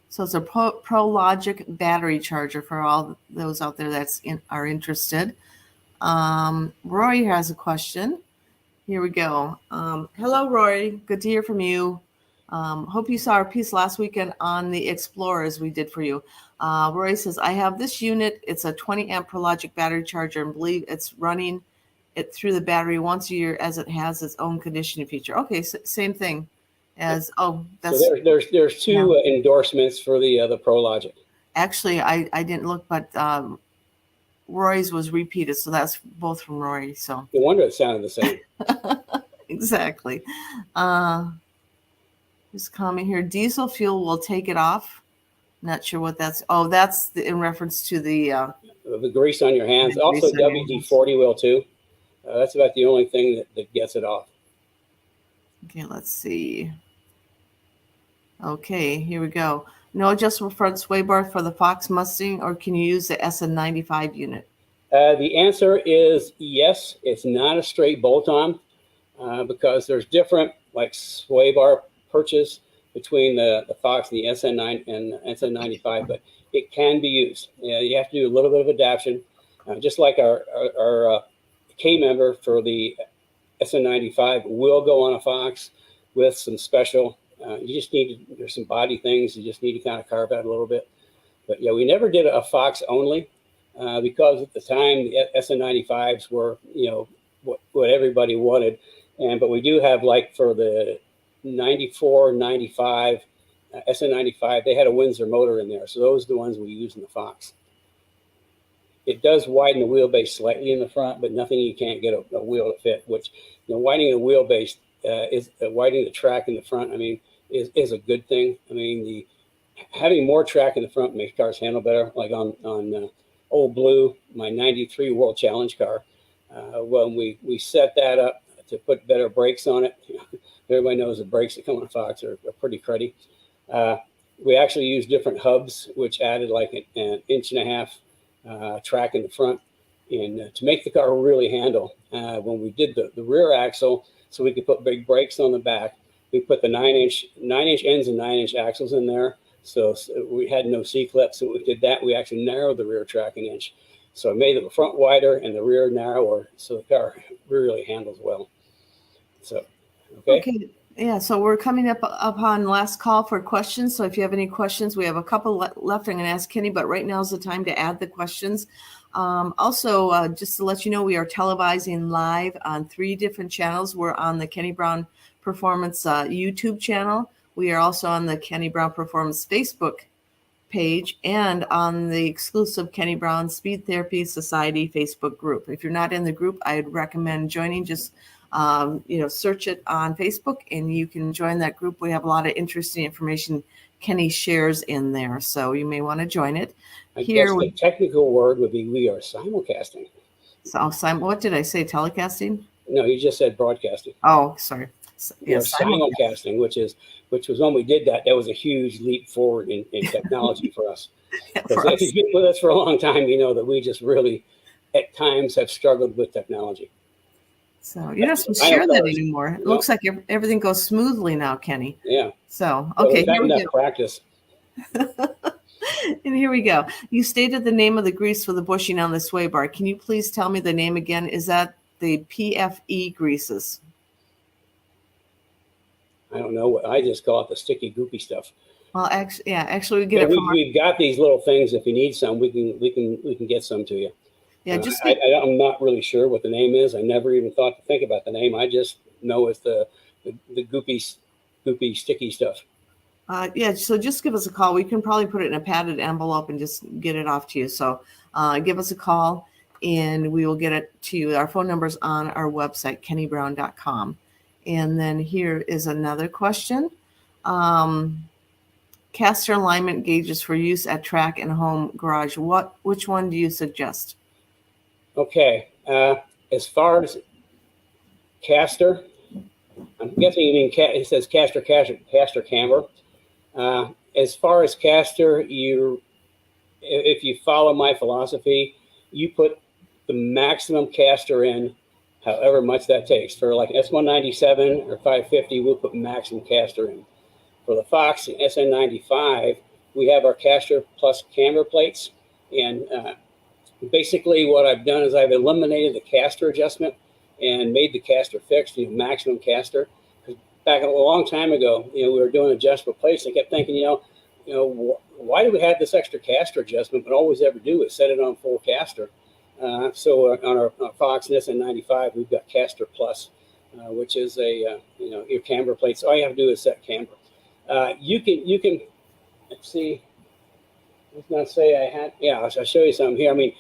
Speaker 2: So it's a ProLogic battery charger for all those out there that are interested. Roy has a question. Here we go. Hello, Roy. Good to hear from you. Hope you saw our piece last weekend on the Explorers we did for you. Roy says, I have this unit. It's a 20 amp ProLogic battery charger and believe it's running it through the battery once a year, as it has its own conditioning feature. Okay, so same thing. That's so there's two endorsements for the ProLogic. Actually, I didn't look, but Roy's was repeated, so that's both from Roy. So no wonder it sounded the same. Exactly. Just comment here. Diesel fuel will take it off. Not sure what that's. Oh, that's in reference to the grease on your hands. Also, WD-40 will too. That's about the only thing that gets it off. Okay, let's see. Okay, here we go. No adjustable front sway bar for the Fox Mustang, or can you use the SN95 unit? The answer is yes. It's not a straight bolt-on because there's different like sway bar perches between the Fox and the SN9 and SN95, but it can be used. You have to do a little bit of adaptation, just like our K member for the SN95 will go on a Fox with some special
Speaker 1: You just need there's some body things you just need to kind of carve out a little bit. But yeah, we never did a Fox only because at the time the SN95s were what everybody wanted, but we do have, like, for the 94, 95 SN95, they had a Windsor motor in there, so those are the ones we use in the Fox. It does widen the wheelbase slightly in the front, but nothing you can't get a wheel to fit. Which, widening the wheelbase is widening the track in the front. I mean, is a good thing. I mean, having more track in the front makes cars handle better. Like on Old Blue, my '93 World Challenge car, when we set that up to put better brakes on it. Everybody knows the brakes that come on a Fox are pretty cruddy. We actually used different hubs, which added like an inch and a half track in the front, and to make the car really handle. When we did the rear axle, so we could put big brakes on the back, we put the 9-inch ends and 9-inch axles in there. So we had no C-clip, so we did that. We actually narrowed the rear track an inch. So it made the front wider and the rear narrower, so the car really handles well. So, okay.
Speaker 2: Yeah, so we're coming up upon last call for questions. So if you have any questions, we have a couple left I'm going to ask Kenny, but right now is the time to add the questions. Also, just to let you know, we are televising live on 3 different channels. We're on the Kenny Brown Performance YouTube channel. We are also on the Kenny Brown Performance Facebook page and on the exclusive Kenny Brown Speed Therapy Society Facebook group. If you're not in the group, I'd recommend joining. Just search it on Facebook and you can join that group. We have a lot of interesting information Kenny shares in there, so you may want to join it.
Speaker 1: I guess the technical word would be we are simulcasting.
Speaker 2: So, what did I say? Telecasting?
Speaker 1: No, you just said broadcasting.
Speaker 2: Oh, sorry.
Speaker 1: Yes, simulcasting, which was when we did that. That was a huge leap forward in technology for us. If you've been with us for a long time, you know that we just really, at times, have struggled with technology.
Speaker 2: So you're not supposed to share that anymore. It looks like everything goes smoothly now, Kenny.
Speaker 1: Yeah.
Speaker 2: So, okay.
Speaker 1: Here we go. Practice.
Speaker 2: And here we go. You stated the name of the grease for the bushing on the sway bar. Can you please tell me the name again? Is that the PFE greases?
Speaker 1: I don't know. I just call it the sticky, goopy stuff.
Speaker 2: Well, actually, we get it from
Speaker 1: we've got these little things. If you need some, we can get some to you.
Speaker 2: Yeah,
Speaker 1: I'm not really sure what the name is. I never even thought to think about the name. I just know it's the goopy, sticky stuff.
Speaker 2: So just give us a call. We can probably put it in a padded envelope and just get it off to you. So give us a call and we will get it to you. Our phone number is on our website, kennybrown.com. And then here is another question. Caster alignment gauges for use at track and home garage. Which one do you suggest?
Speaker 1: Okay. As far as caster, I'm guessing you mean it says caster camber. As far as caster, if you follow my philosophy, you put the maximum caster in, however much that takes. For like S197 or 550, we'll put maximum caster in. For the Fox and SN95, we have our caster plus camber plates. And basically what I've done is I've eliminated the caster adjustment and made the caster fixed, maximum caster. Back a long time ago, we were doing adjustable plates. I kept thinking, why do we have this extra caster adjustment? But all we ever do is set it on full caster. So on our Fox and SN95, we've got caster plus, which is your camber plates. All you have to do is set camber. You can let's see. Let's not say I had. Yeah, I'll show you something here. I mean,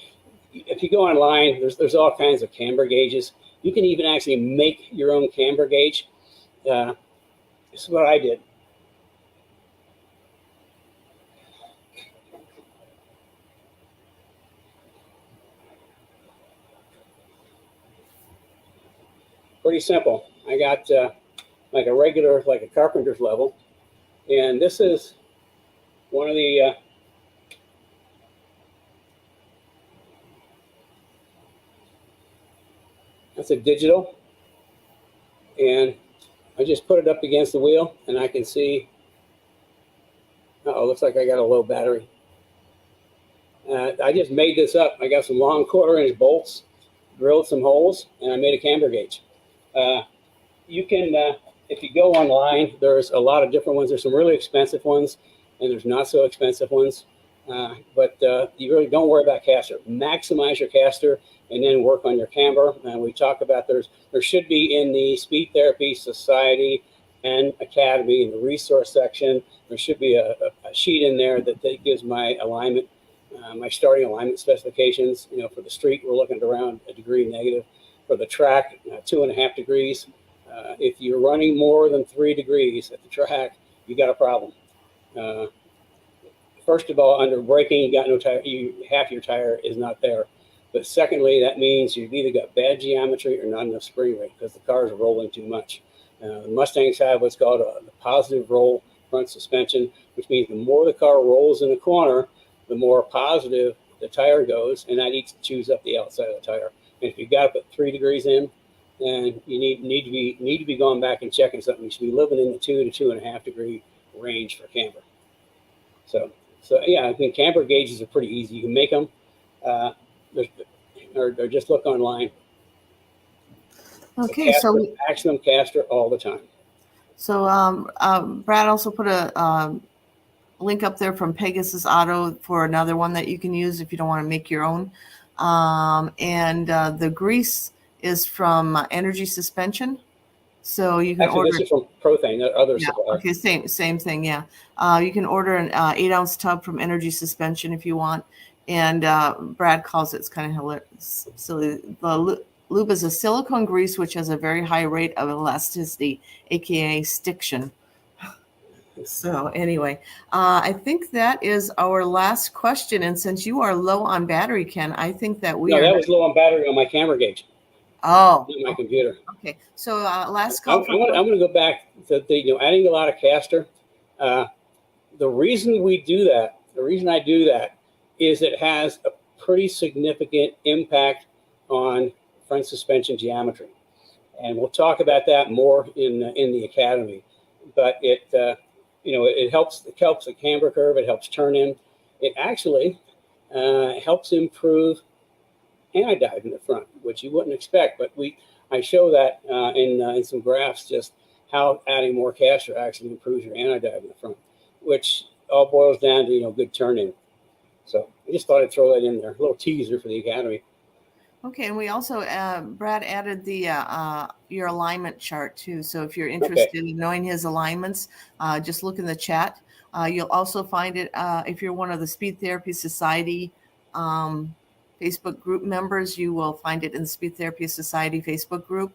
Speaker 1: if you go online, there's all kinds of camber gauges. You can even actually make your own camber gauge. This is what I did. Pretty simple. I got like a carpenter's level, and this is one of the that's a digital, and I just put it up against the wheel, and I can see. Looks like I got a low battery. I just made this up. I got some long 1/4-inch bolts, drilled some holes, and I made a camber gauge. You can if you go online, there's a lot of different ones. There's some really expensive ones, and there's not so expensive ones. But you really don't worry about caster. Maximize your caster, and then work on your camber. And we talk about there should be in the Speed Therapy Society and Academy in the resource section. There should be a sheet in there that gives my alignment, my starting alignment specifications. You know, for the street, we're looking at around a degree negative. For the track, 2.5 degrees. If you're running more than 3 degrees at the track, you got a problem. First of all, under braking, you got no tire. Half your tire is not there. But secondly, that means you've either got bad geometry or not enough spring rate because the cars are rolling too much. The Mustangs have what's called a positive roll front suspension, which means the more the car rolls in a corner, the more positive the tire goes, and that chews up the outside of the tire. And if you've got to put 3 degrees in, then you need to be going back and checking something. You should be living in the 2 to 2.5 degree range for camber. So yeah, I think camber gauges are pretty easy. You can make them, or just look online.
Speaker 2: Okay, so
Speaker 1: maximum caster all the time.
Speaker 2: So Brad also put a link up there from Pegasus Auto for another one that you can use if you don't want to make your own. And the grease is from Energy Suspension. So you can
Speaker 1: actually,
Speaker 2: order.
Speaker 1: This is from Prothane, other
Speaker 2: yeah,
Speaker 1: supplier.
Speaker 2: Okay, same thing. Yeah, you can order an 8-ounce tub from Energy Suspension if you want. And Brad calls it, it's kind of hilarious. So the lube is a silicone grease which has a very high rate of elasticity, aka stiction. So anyway, I think that is our last question. And since you are low on battery, Ken, I think that we are.
Speaker 1: No, that was low on battery on my camera gauge.
Speaker 2: Oh,
Speaker 1: not my computer.
Speaker 2: Okay, so last call.
Speaker 1: I'm going to go back to adding a lot of caster. The reason we do that, the reason I do that, is it has a pretty significant impact on front suspension geometry, and we'll talk about that more in the academy. But it helps the camber curve. It helps turn in. It actually helps improve anti-dive in the front, which you wouldn't expect. But I show that in some graphs, just how adding more caster actually improves your anti-dive in the front, which all boils down to good turn in. So I just thought I'd throw that in there, a little teaser for the academy.
Speaker 2: Okay, and we also Brad added the your alignment chart too. So if you're interested in knowing his alignments, just look in the chat. You'll also find it if you're one of the Speed Therapy Society Facebook group members. You will find it in the Speed Therapy Society Facebook group,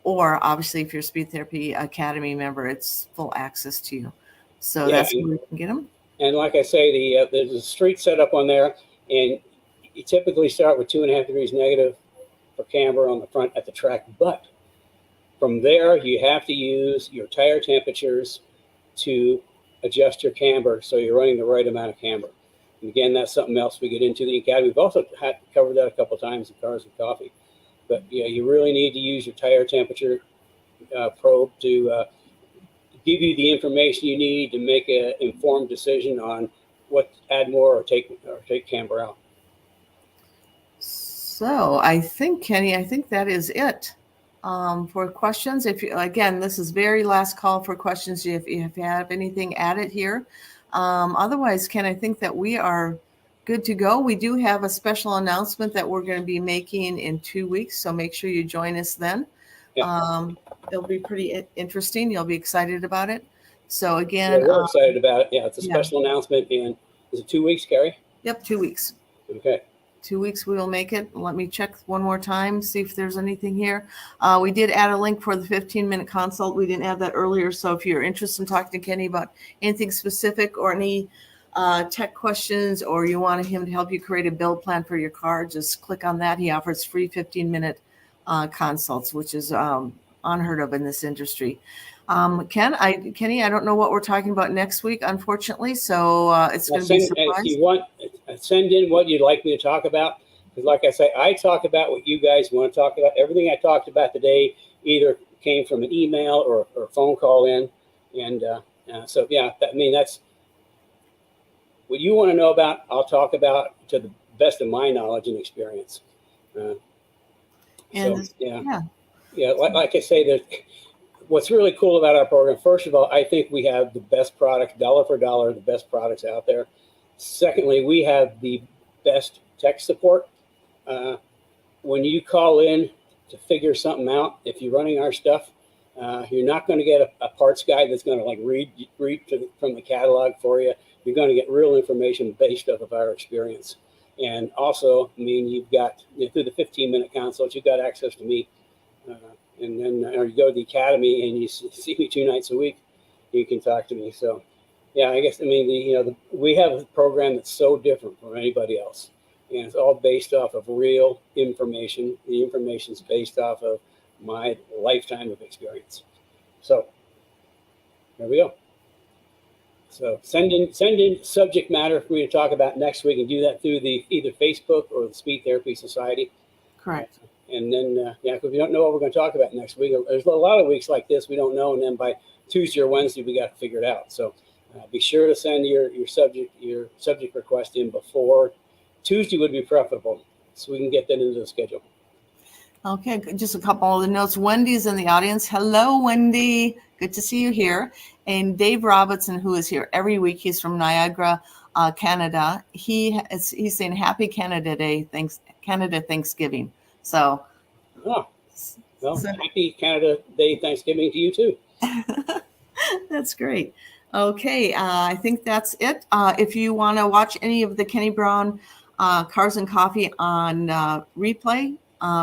Speaker 2: or obviously if you're a Speed Therapy Academy member, it's full access to you. So that's where you can get them. And
Speaker 1: like I say, there's a street setup on there, and you typically start with 2.5 degrees negative for camber on the front at the track. But from there, you have to use your tire temperatures to adjust your camber so you're running the right amount of camber. And again, that's something else we get into the academy. We've also covered that a couple of times in Cars and Coffee. But you really need to use your tire temperature probe to give you the information you need to make an informed decision on what to add more or take camber out.
Speaker 2: So I think, Kenny, that is it for questions. If you, again, this is very last call for questions. If you have anything, add it here. Otherwise, Ken, I think that we are good to go. We do have a special announcement that we're going to be making in 2 weeks, so make sure you join us then. Yeah. It'll be pretty interesting. You'll be excited about it. So again,
Speaker 1: we're excited about it. Yeah, it's a special announcement. And is it 2 weeks, Carrie?
Speaker 2: Yep, 2 weeks.
Speaker 1: Okay.
Speaker 2: 2 weeks we will make it. Let me check one more time, see if there's anything here. We did add a link for the 15-minute consult. We didn't add that earlier. So if you're interested in talking to Kenny about anything specific or any tech questions, or you want him to help you create a build plan for your car, just click on that. He offers free 15-minute consults, which is unheard of in this industry. Kenny, I don't know what we're talking about next week, unfortunately. So it's going to be a surprise.
Speaker 1: If you want, send in what you'd like me to talk about. Because like I say, I talk about what you guys want to talk about. Everything I talked about today either came from an email or a phone call in. And so, yeah, that's what you want to know about. I'll talk about to the best of my knowledge and experience. Like I say, what's really cool about our program, first of all, I think we have the best products, dollar for dollar, the best products out there. Secondly, we have the best tech support. When you call in to figure something out, if you're running our stuff, you're not going to get a parts guide that's going to like read from the catalog for you. You're going to get real information based off of our experience. And also, I mean, you've got, through the 15-minute consults, you've got access to me. And then or you go to the academy and you see me 2 nights a week, you can talk to me. So, yeah, I guess, I mean, we have a program that's so different from anybody else. And it's all based off of real information. The information's based off of my lifetime of experience. So, there we go. So send in subject matter for me to talk about next week, and do that through the either Facebook or the Speed Therapy Society.
Speaker 2: Correct.
Speaker 1: And then, because we don't know what we're going to talk about next week. There's a lot of weeks like this we don't know, and then by Tuesday or Wednesday we got to figure it out. So be sure to send your subject request in before Tuesday would be preferable, so we can get that into the schedule.
Speaker 2: Okay, just a couple of the notes. Wendy's in the audience. Hello, Wendy. Good to see you here. And Dave Robinson, who is here every week, he's from Niagara, Canada. He's saying Happy Canada Day, Canada Thanksgiving. So,
Speaker 1: well, Happy Canada Day Thanksgiving to you too.
Speaker 2: That's great. Okay, I think that's it. If you want to watch any of the Kenny Brown Cars and Coffee on replay,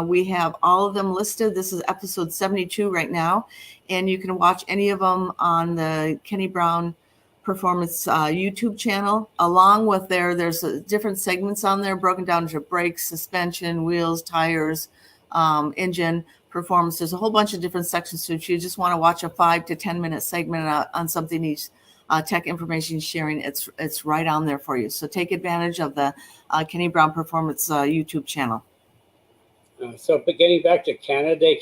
Speaker 2: we have all of them listed. This is episode 72 right now, and you can watch any of them on the Kenny Brown Performance YouTube channel. Along with there's different segments on there broken down into brakes, suspension, wheels, tires, engine, performance. There's a whole bunch of different sections. So if you just want to watch a 5 to 10 minute segment on something he's tech information sharing, it's right on there for you. So take advantage of the Kenny Brown Performance YouTube channel.
Speaker 1: So, but getting back to Canada Day,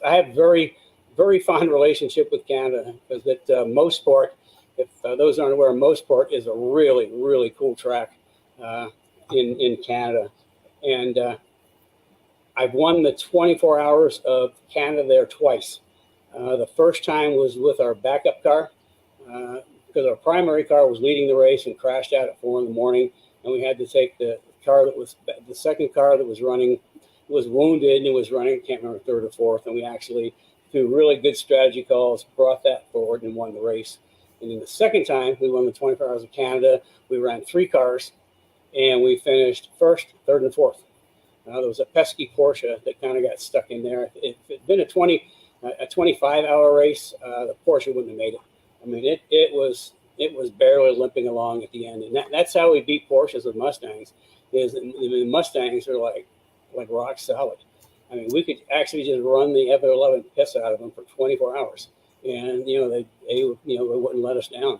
Speaker 1: I have very, very fond relationship with Canada, because that Mosport, if those aren't aware, Mosport is a really, really cool track in Canada. And I've won the 24 hours of Canada there twice. The first time was with our backup car, because our primary car was leading the race and crashed out at 4 a.m. And we had to take the second car that was running, was wounded and it was running, I can't remember, 3rd or 4th, and we actually, through really good strategy calls, brought that forward and won the race. And then the second time we won the 24 Hours of Canada, we ran 3 cars and we finished 1st, 3rd, and 4th. There was a pesky Porsche that kind of got stuck in there. If it had been a 25-hour race, the Porsche wouldn't have made it. I mean, it was barely limping along at the end, and that's how we beat Porsches with Mustangs. Is the Mustangs are like rock solid. I mean, we could actually just run the F-11 piss out of them for 24 hours, and they wouldn't let us down.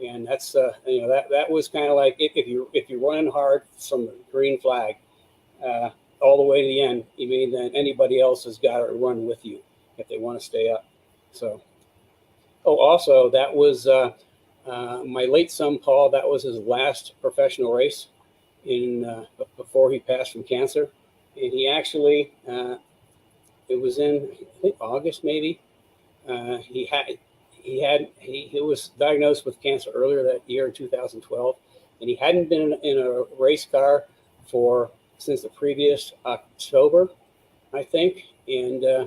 Speaker 1: And that's that was kind of like if you're running hard from the green flag all the way to the end, you mean then anybody else has got to run with you if they want to stay up. So, also that was my late son Paul. That was his last professional race before he passed from cancer. And he actually, it was in, I think, August maybe. He was diagnosed with cancer earlier that year in 2012, and he hadn't been in a race car since the previous October, I think. And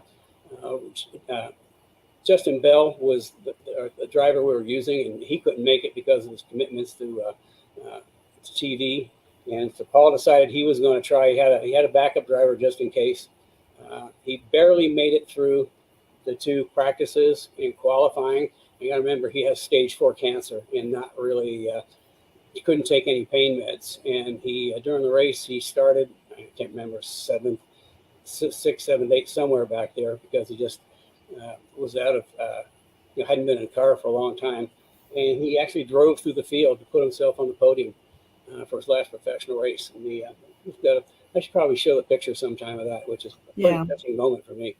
Speaker 1: Justin Bell was the driver we were using, and he couldn't make it because of his commitments to TV. And so Paul decided he was going to try. He had a backup driver just in case. He barely made it through the 2 practices in qualifying. You got to remember, he has stage 4 cancer and not really, he couldn't take any pain meds. And he during the race, he started, I can't remember, 7th, 6th, 7th, 8th, somewhere back there, because he just was out of, hadn't been in a car for a long time. And he actually drove through the field to put himself on the podium for his last professional race. And I should probably show the picture sometime of that, which is a pretty touching moment for me.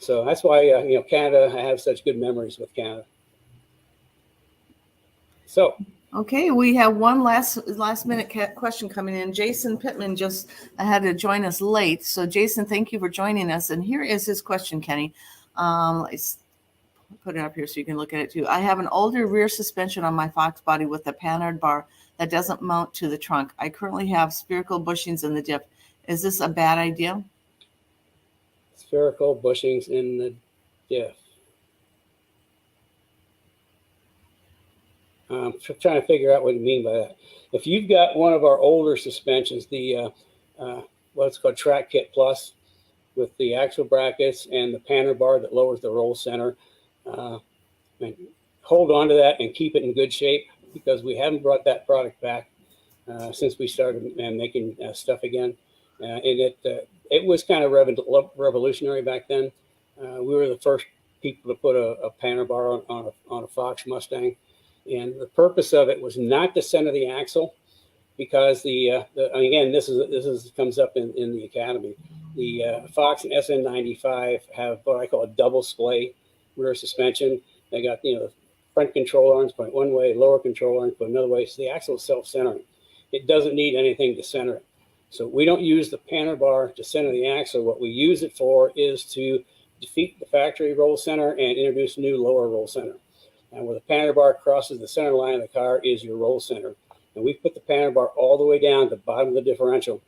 Speaker 1: So that's why Canada, I have such good memories with Canada. So
Speaker 2: okay, we have one last minute question coming in. Jason Pittman just had to join us late. So Jason, thank you for joining us. And here is his question, Kenny. Let's put it up here so you can look at it too. I have an older rear suspension on my Fox body with a panhard bar that doesn't mount to the trunk. I currently have spherical bushings in the diff. Is this a bad idea?
Speaker 1: Spherical bushings in the diff. I'm trying to figure out what you mean by that. If you've got one of our older suspensions, the what's called Track Kit Plus, with the axle brackets and the panhard bar that lowers the roll center, hold on to that and keep it in good shape, because we haven't brought that product back since we started making stuff again. And it was kind of revolutionary back then. We were the first people to put a panhard bar on a Fox Mustang. And the purpose of it was not to center the axle, because again, this comes up in the academy. The Fox and SN95 have what I call a double splay rear suspension. They got front control arms point one way, lower control arms point another way. So the axle is self-centering. It doesn't need anything to center it. So we don't use the panhard bar to center the axle. What we use it for is to defeat the factory roll center and introduce new lower roll center. And where the panhard bar crosses the center line of the car is your roll center. And we put the panhard bar all the way down to the bottom of the differential,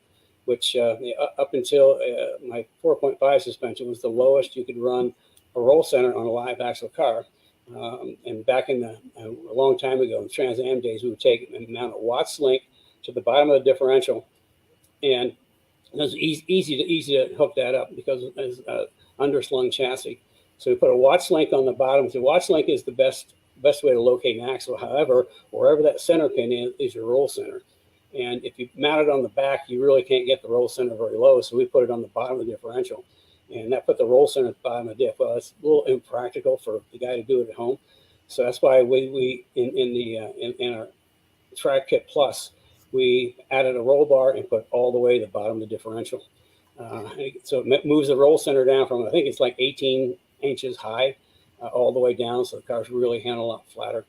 Speaker 1: which up until my 4.5 suspension was the lowest you could run a roll center on a live axle car. And back in a long time ago, in the Trans Am days, we would take and mount a Watts link to the bottom of the differential. And it was easy to hook that up because it's an underslung chassis. So we put a Watts link on the bottom. The Watts link is the best way to locate an axle. However, wherever that center pin is your roll center. And if you mount it on the back, you really can't get the roll center very low. So we put it on the bottom of the differential. And that put the roll center at the bottom of the diff. Well, it's a little impractical for the guy to do it at home. So that's why we in our Track Kit Plus, we added a roll bar and put all the way to the bottom of the differential. So it moves the roll center down from, I think it's like 18 inches high all the way down. So the cars really handle a lot flatter.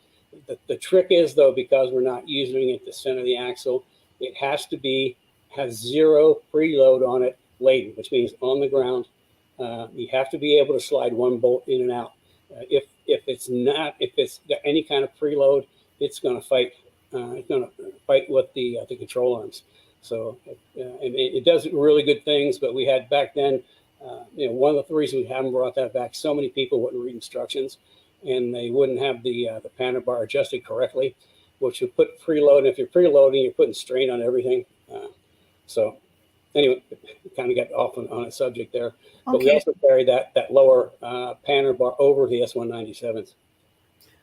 Speaker 1: The trick is, though, because we're not using it to center the axle, it has zero preload on it laden, which means on the ground. You have to be able to slide one bolt in and out. If it's got any kind of preload, it's going to fight. It's going to fight with the control arms. So it does really good things. But we had back then, one of the reasons we haven't brought that back, so many people wouldn't read instructions, and they wouldn't have the panhard bar adjusted correctly, which would put preload. And if you're preloading, you're putting strain on everything. So anyway, we kind of got off on a subject there. But we also carry that lower panhard bar over the S197s.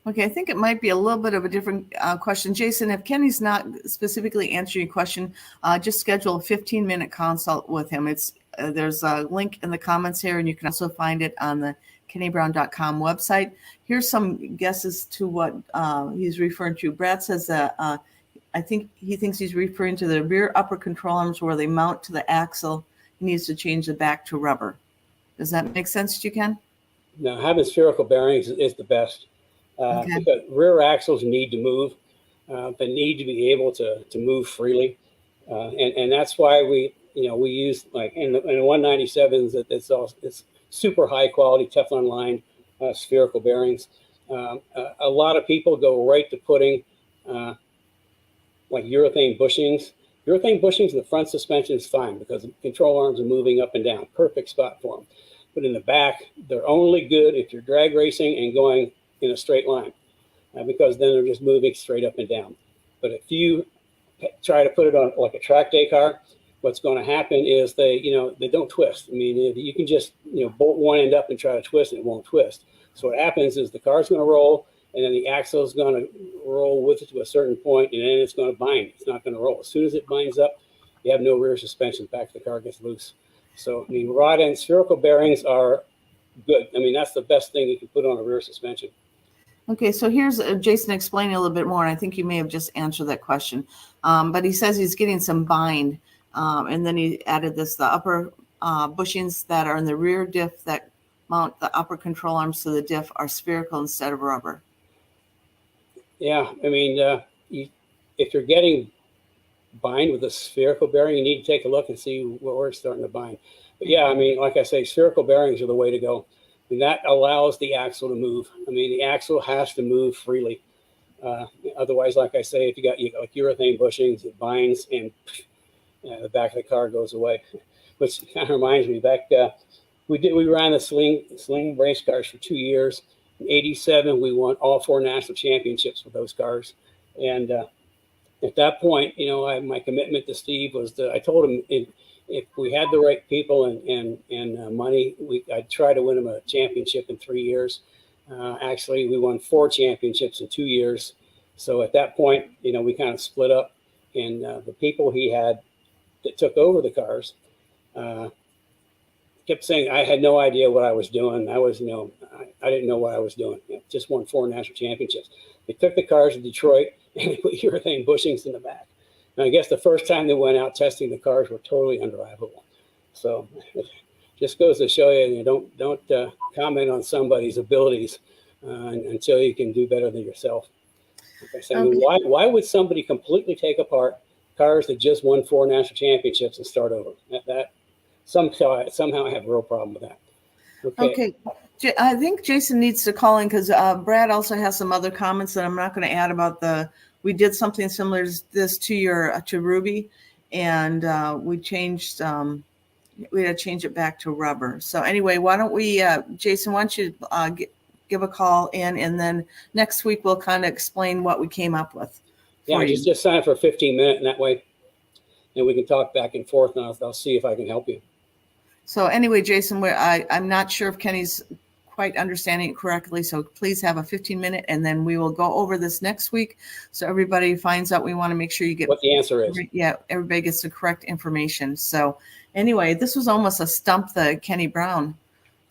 Speaker 2: Okay, I think it might be a little bit of a different question. Jason, if Kenny's not specifically answering your question, just schedule a 15-minute consult with him. There's a link in the comments here, and you can also find it on the kennybrown.com website. Here's some guesses to what he's referring to. Brad says that I think he thinks he's referring to the rear upper control arms where they mount to the axle. He needs to change the back to rubber. Does that make sense to you, Ken?
Speaker 1: No, having spherical bearings is the best. Because rear axles need to move. They need to be able to move freely. And that's why we use, like in the 197s, it's super high quality Teflon lined spherical bearings. A lot of people go right to putting like urethane bushings. Urethane bushings in the front suspension is fine because the control arms are moving up and down. Perfect spot for them. But in the back, they're only good if you're drag racing and going in a straight line, because then they're just moving straight up and down. But if you try to put it on like a track day car, what's going to happen is they don't twist. I mean, you can just bolt one end up and try to twist, and it won't twist. So what happens is the car's going to roll, and then the axle is going to roll with it to a certain point, and then it's going to bind. It's not going to roll. As soon as it binds up, you have no rear suspension. Back of the car gets loose. So I mean, rod end spherical bearings are good. I mean, that's the best thing you can put on a rear suspension.
Speaker 2: Okay, so here's Jason explaining a little bit more, and I think you may have just answered that question. But he says he's getting some bind, and then he added the upper bushings that are in the rear diff that mount the upper control arms to the diff are spherical instead of rubber. Yeah,
Speaker 1: I mean, if you're getting bind with a spherical bearing, you need to take a look and see where it's starting to bind. But yeah, I mean, like I say, spherical bearings are the way to go. And that allows the axle to move. I mean, the axle has to move freely. Otherwise, like I say, if you got like urethane bushings, it binds and the back of the car goes away. Which kind of reminds me, back we ran the sling race cars for 2 years. In '87, we won all 4 national championships with those cars. And at that point, you know, my commitment to Steve was that I told him if we had the right people and money, I'd try to win him a championship in 3 years. Actually, we won 4 championships in 2 years. So at that point, you know, we kind of split up, and the people he had that took over the cars kept saying I had no idea what I was doing. I was, you know, I didn't know what I was doing. You know, just won 4 national championships. They took the cars to Detroit and they put urethane bushings in the back. And I guess the first time they went out testing, the cars were totally undrivable. So it just goes to show you, don't comment on somebody's abilities until you can do better than yourself. Like I said, I mean, why would somebody completely take apart cars that just won 4 national championships and start over? That somehow I have a real problem with that.
Speaker 2: Okay. I think Jason needs to call in because Brad also has some other comments that I'm not going to add about we did something similar to this to Ruby, and we changed we had to change it back to rubber. So anyway, why don't we, Jason, why don't you give a call in, and then next week we'll kind of explain what we came up with.
Speaker 1: Yeah, just sign up for a 15-minute, and that way, and we can talk back and forth, and I'll see if I can help you.
Speaker 2: So anyway, Jason, I'm not sure if Kenny's quite understanding it correctly, so please have a 15-minute, and then we will go over this next week so everybody finds out. We want to make sure you get
Speaker 1: what the answer is.
Speaker 2: Yeah, everybody gets the correct information. So anyway, this was almost a stump the Kenny Brown.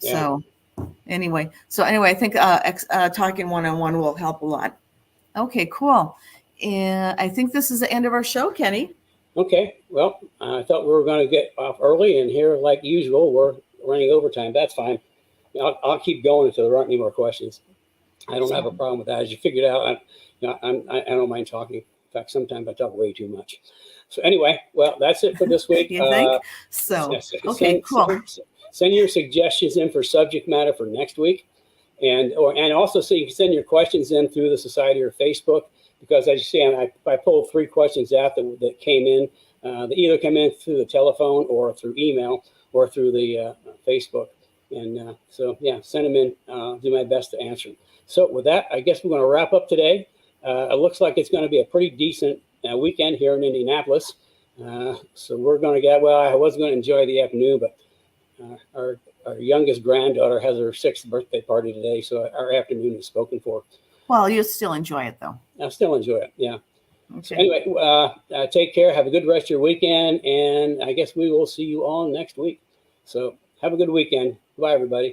Speaker 2: Yeah. So anyway, I think talking one-on-one will help a lot. Okay, cool. And I think this is the end of our show, Kenny.
Speaker 1: Okay, well, I thought we were going to get off early, and here, like usual, we're running overtime. That's fine. I'll keep going until there aren't any more questions. I don't have a problem with that. As you figured out, I don't mind talking. In fact, sometimes I talk way too much. So anyway, well, that's it for this week.
Speaker 2: You think? Okay, cool.
Speaker 1: Send your suggestions in for subject matter for next week, and also so you can send your questions in through the Society or Facebook, because as you see, I pulled 3 questions out that came in. They either come in through the telephone or through email or through the Facebook. And so, yeah, send them in. I'll do my best to answer them. So with that, I guess we're going to wrap up today. It looks like it's going to be a pretty decent weekend here in Indianapolis. So we're going to get, well, I was going to enjoy the afternoon, but our youngest granddaughter has her 6th birthday party today. So our afternoon is spoken for.
Speaker 2: Well, you'll still enjoy it, though. I'll
Speaker 1: still enjoy it, yeah. Okay. So anyway, take care. Have a good rest of your weekend. And I guess we will see you all next week. So have a good weekend. Bye, everybody.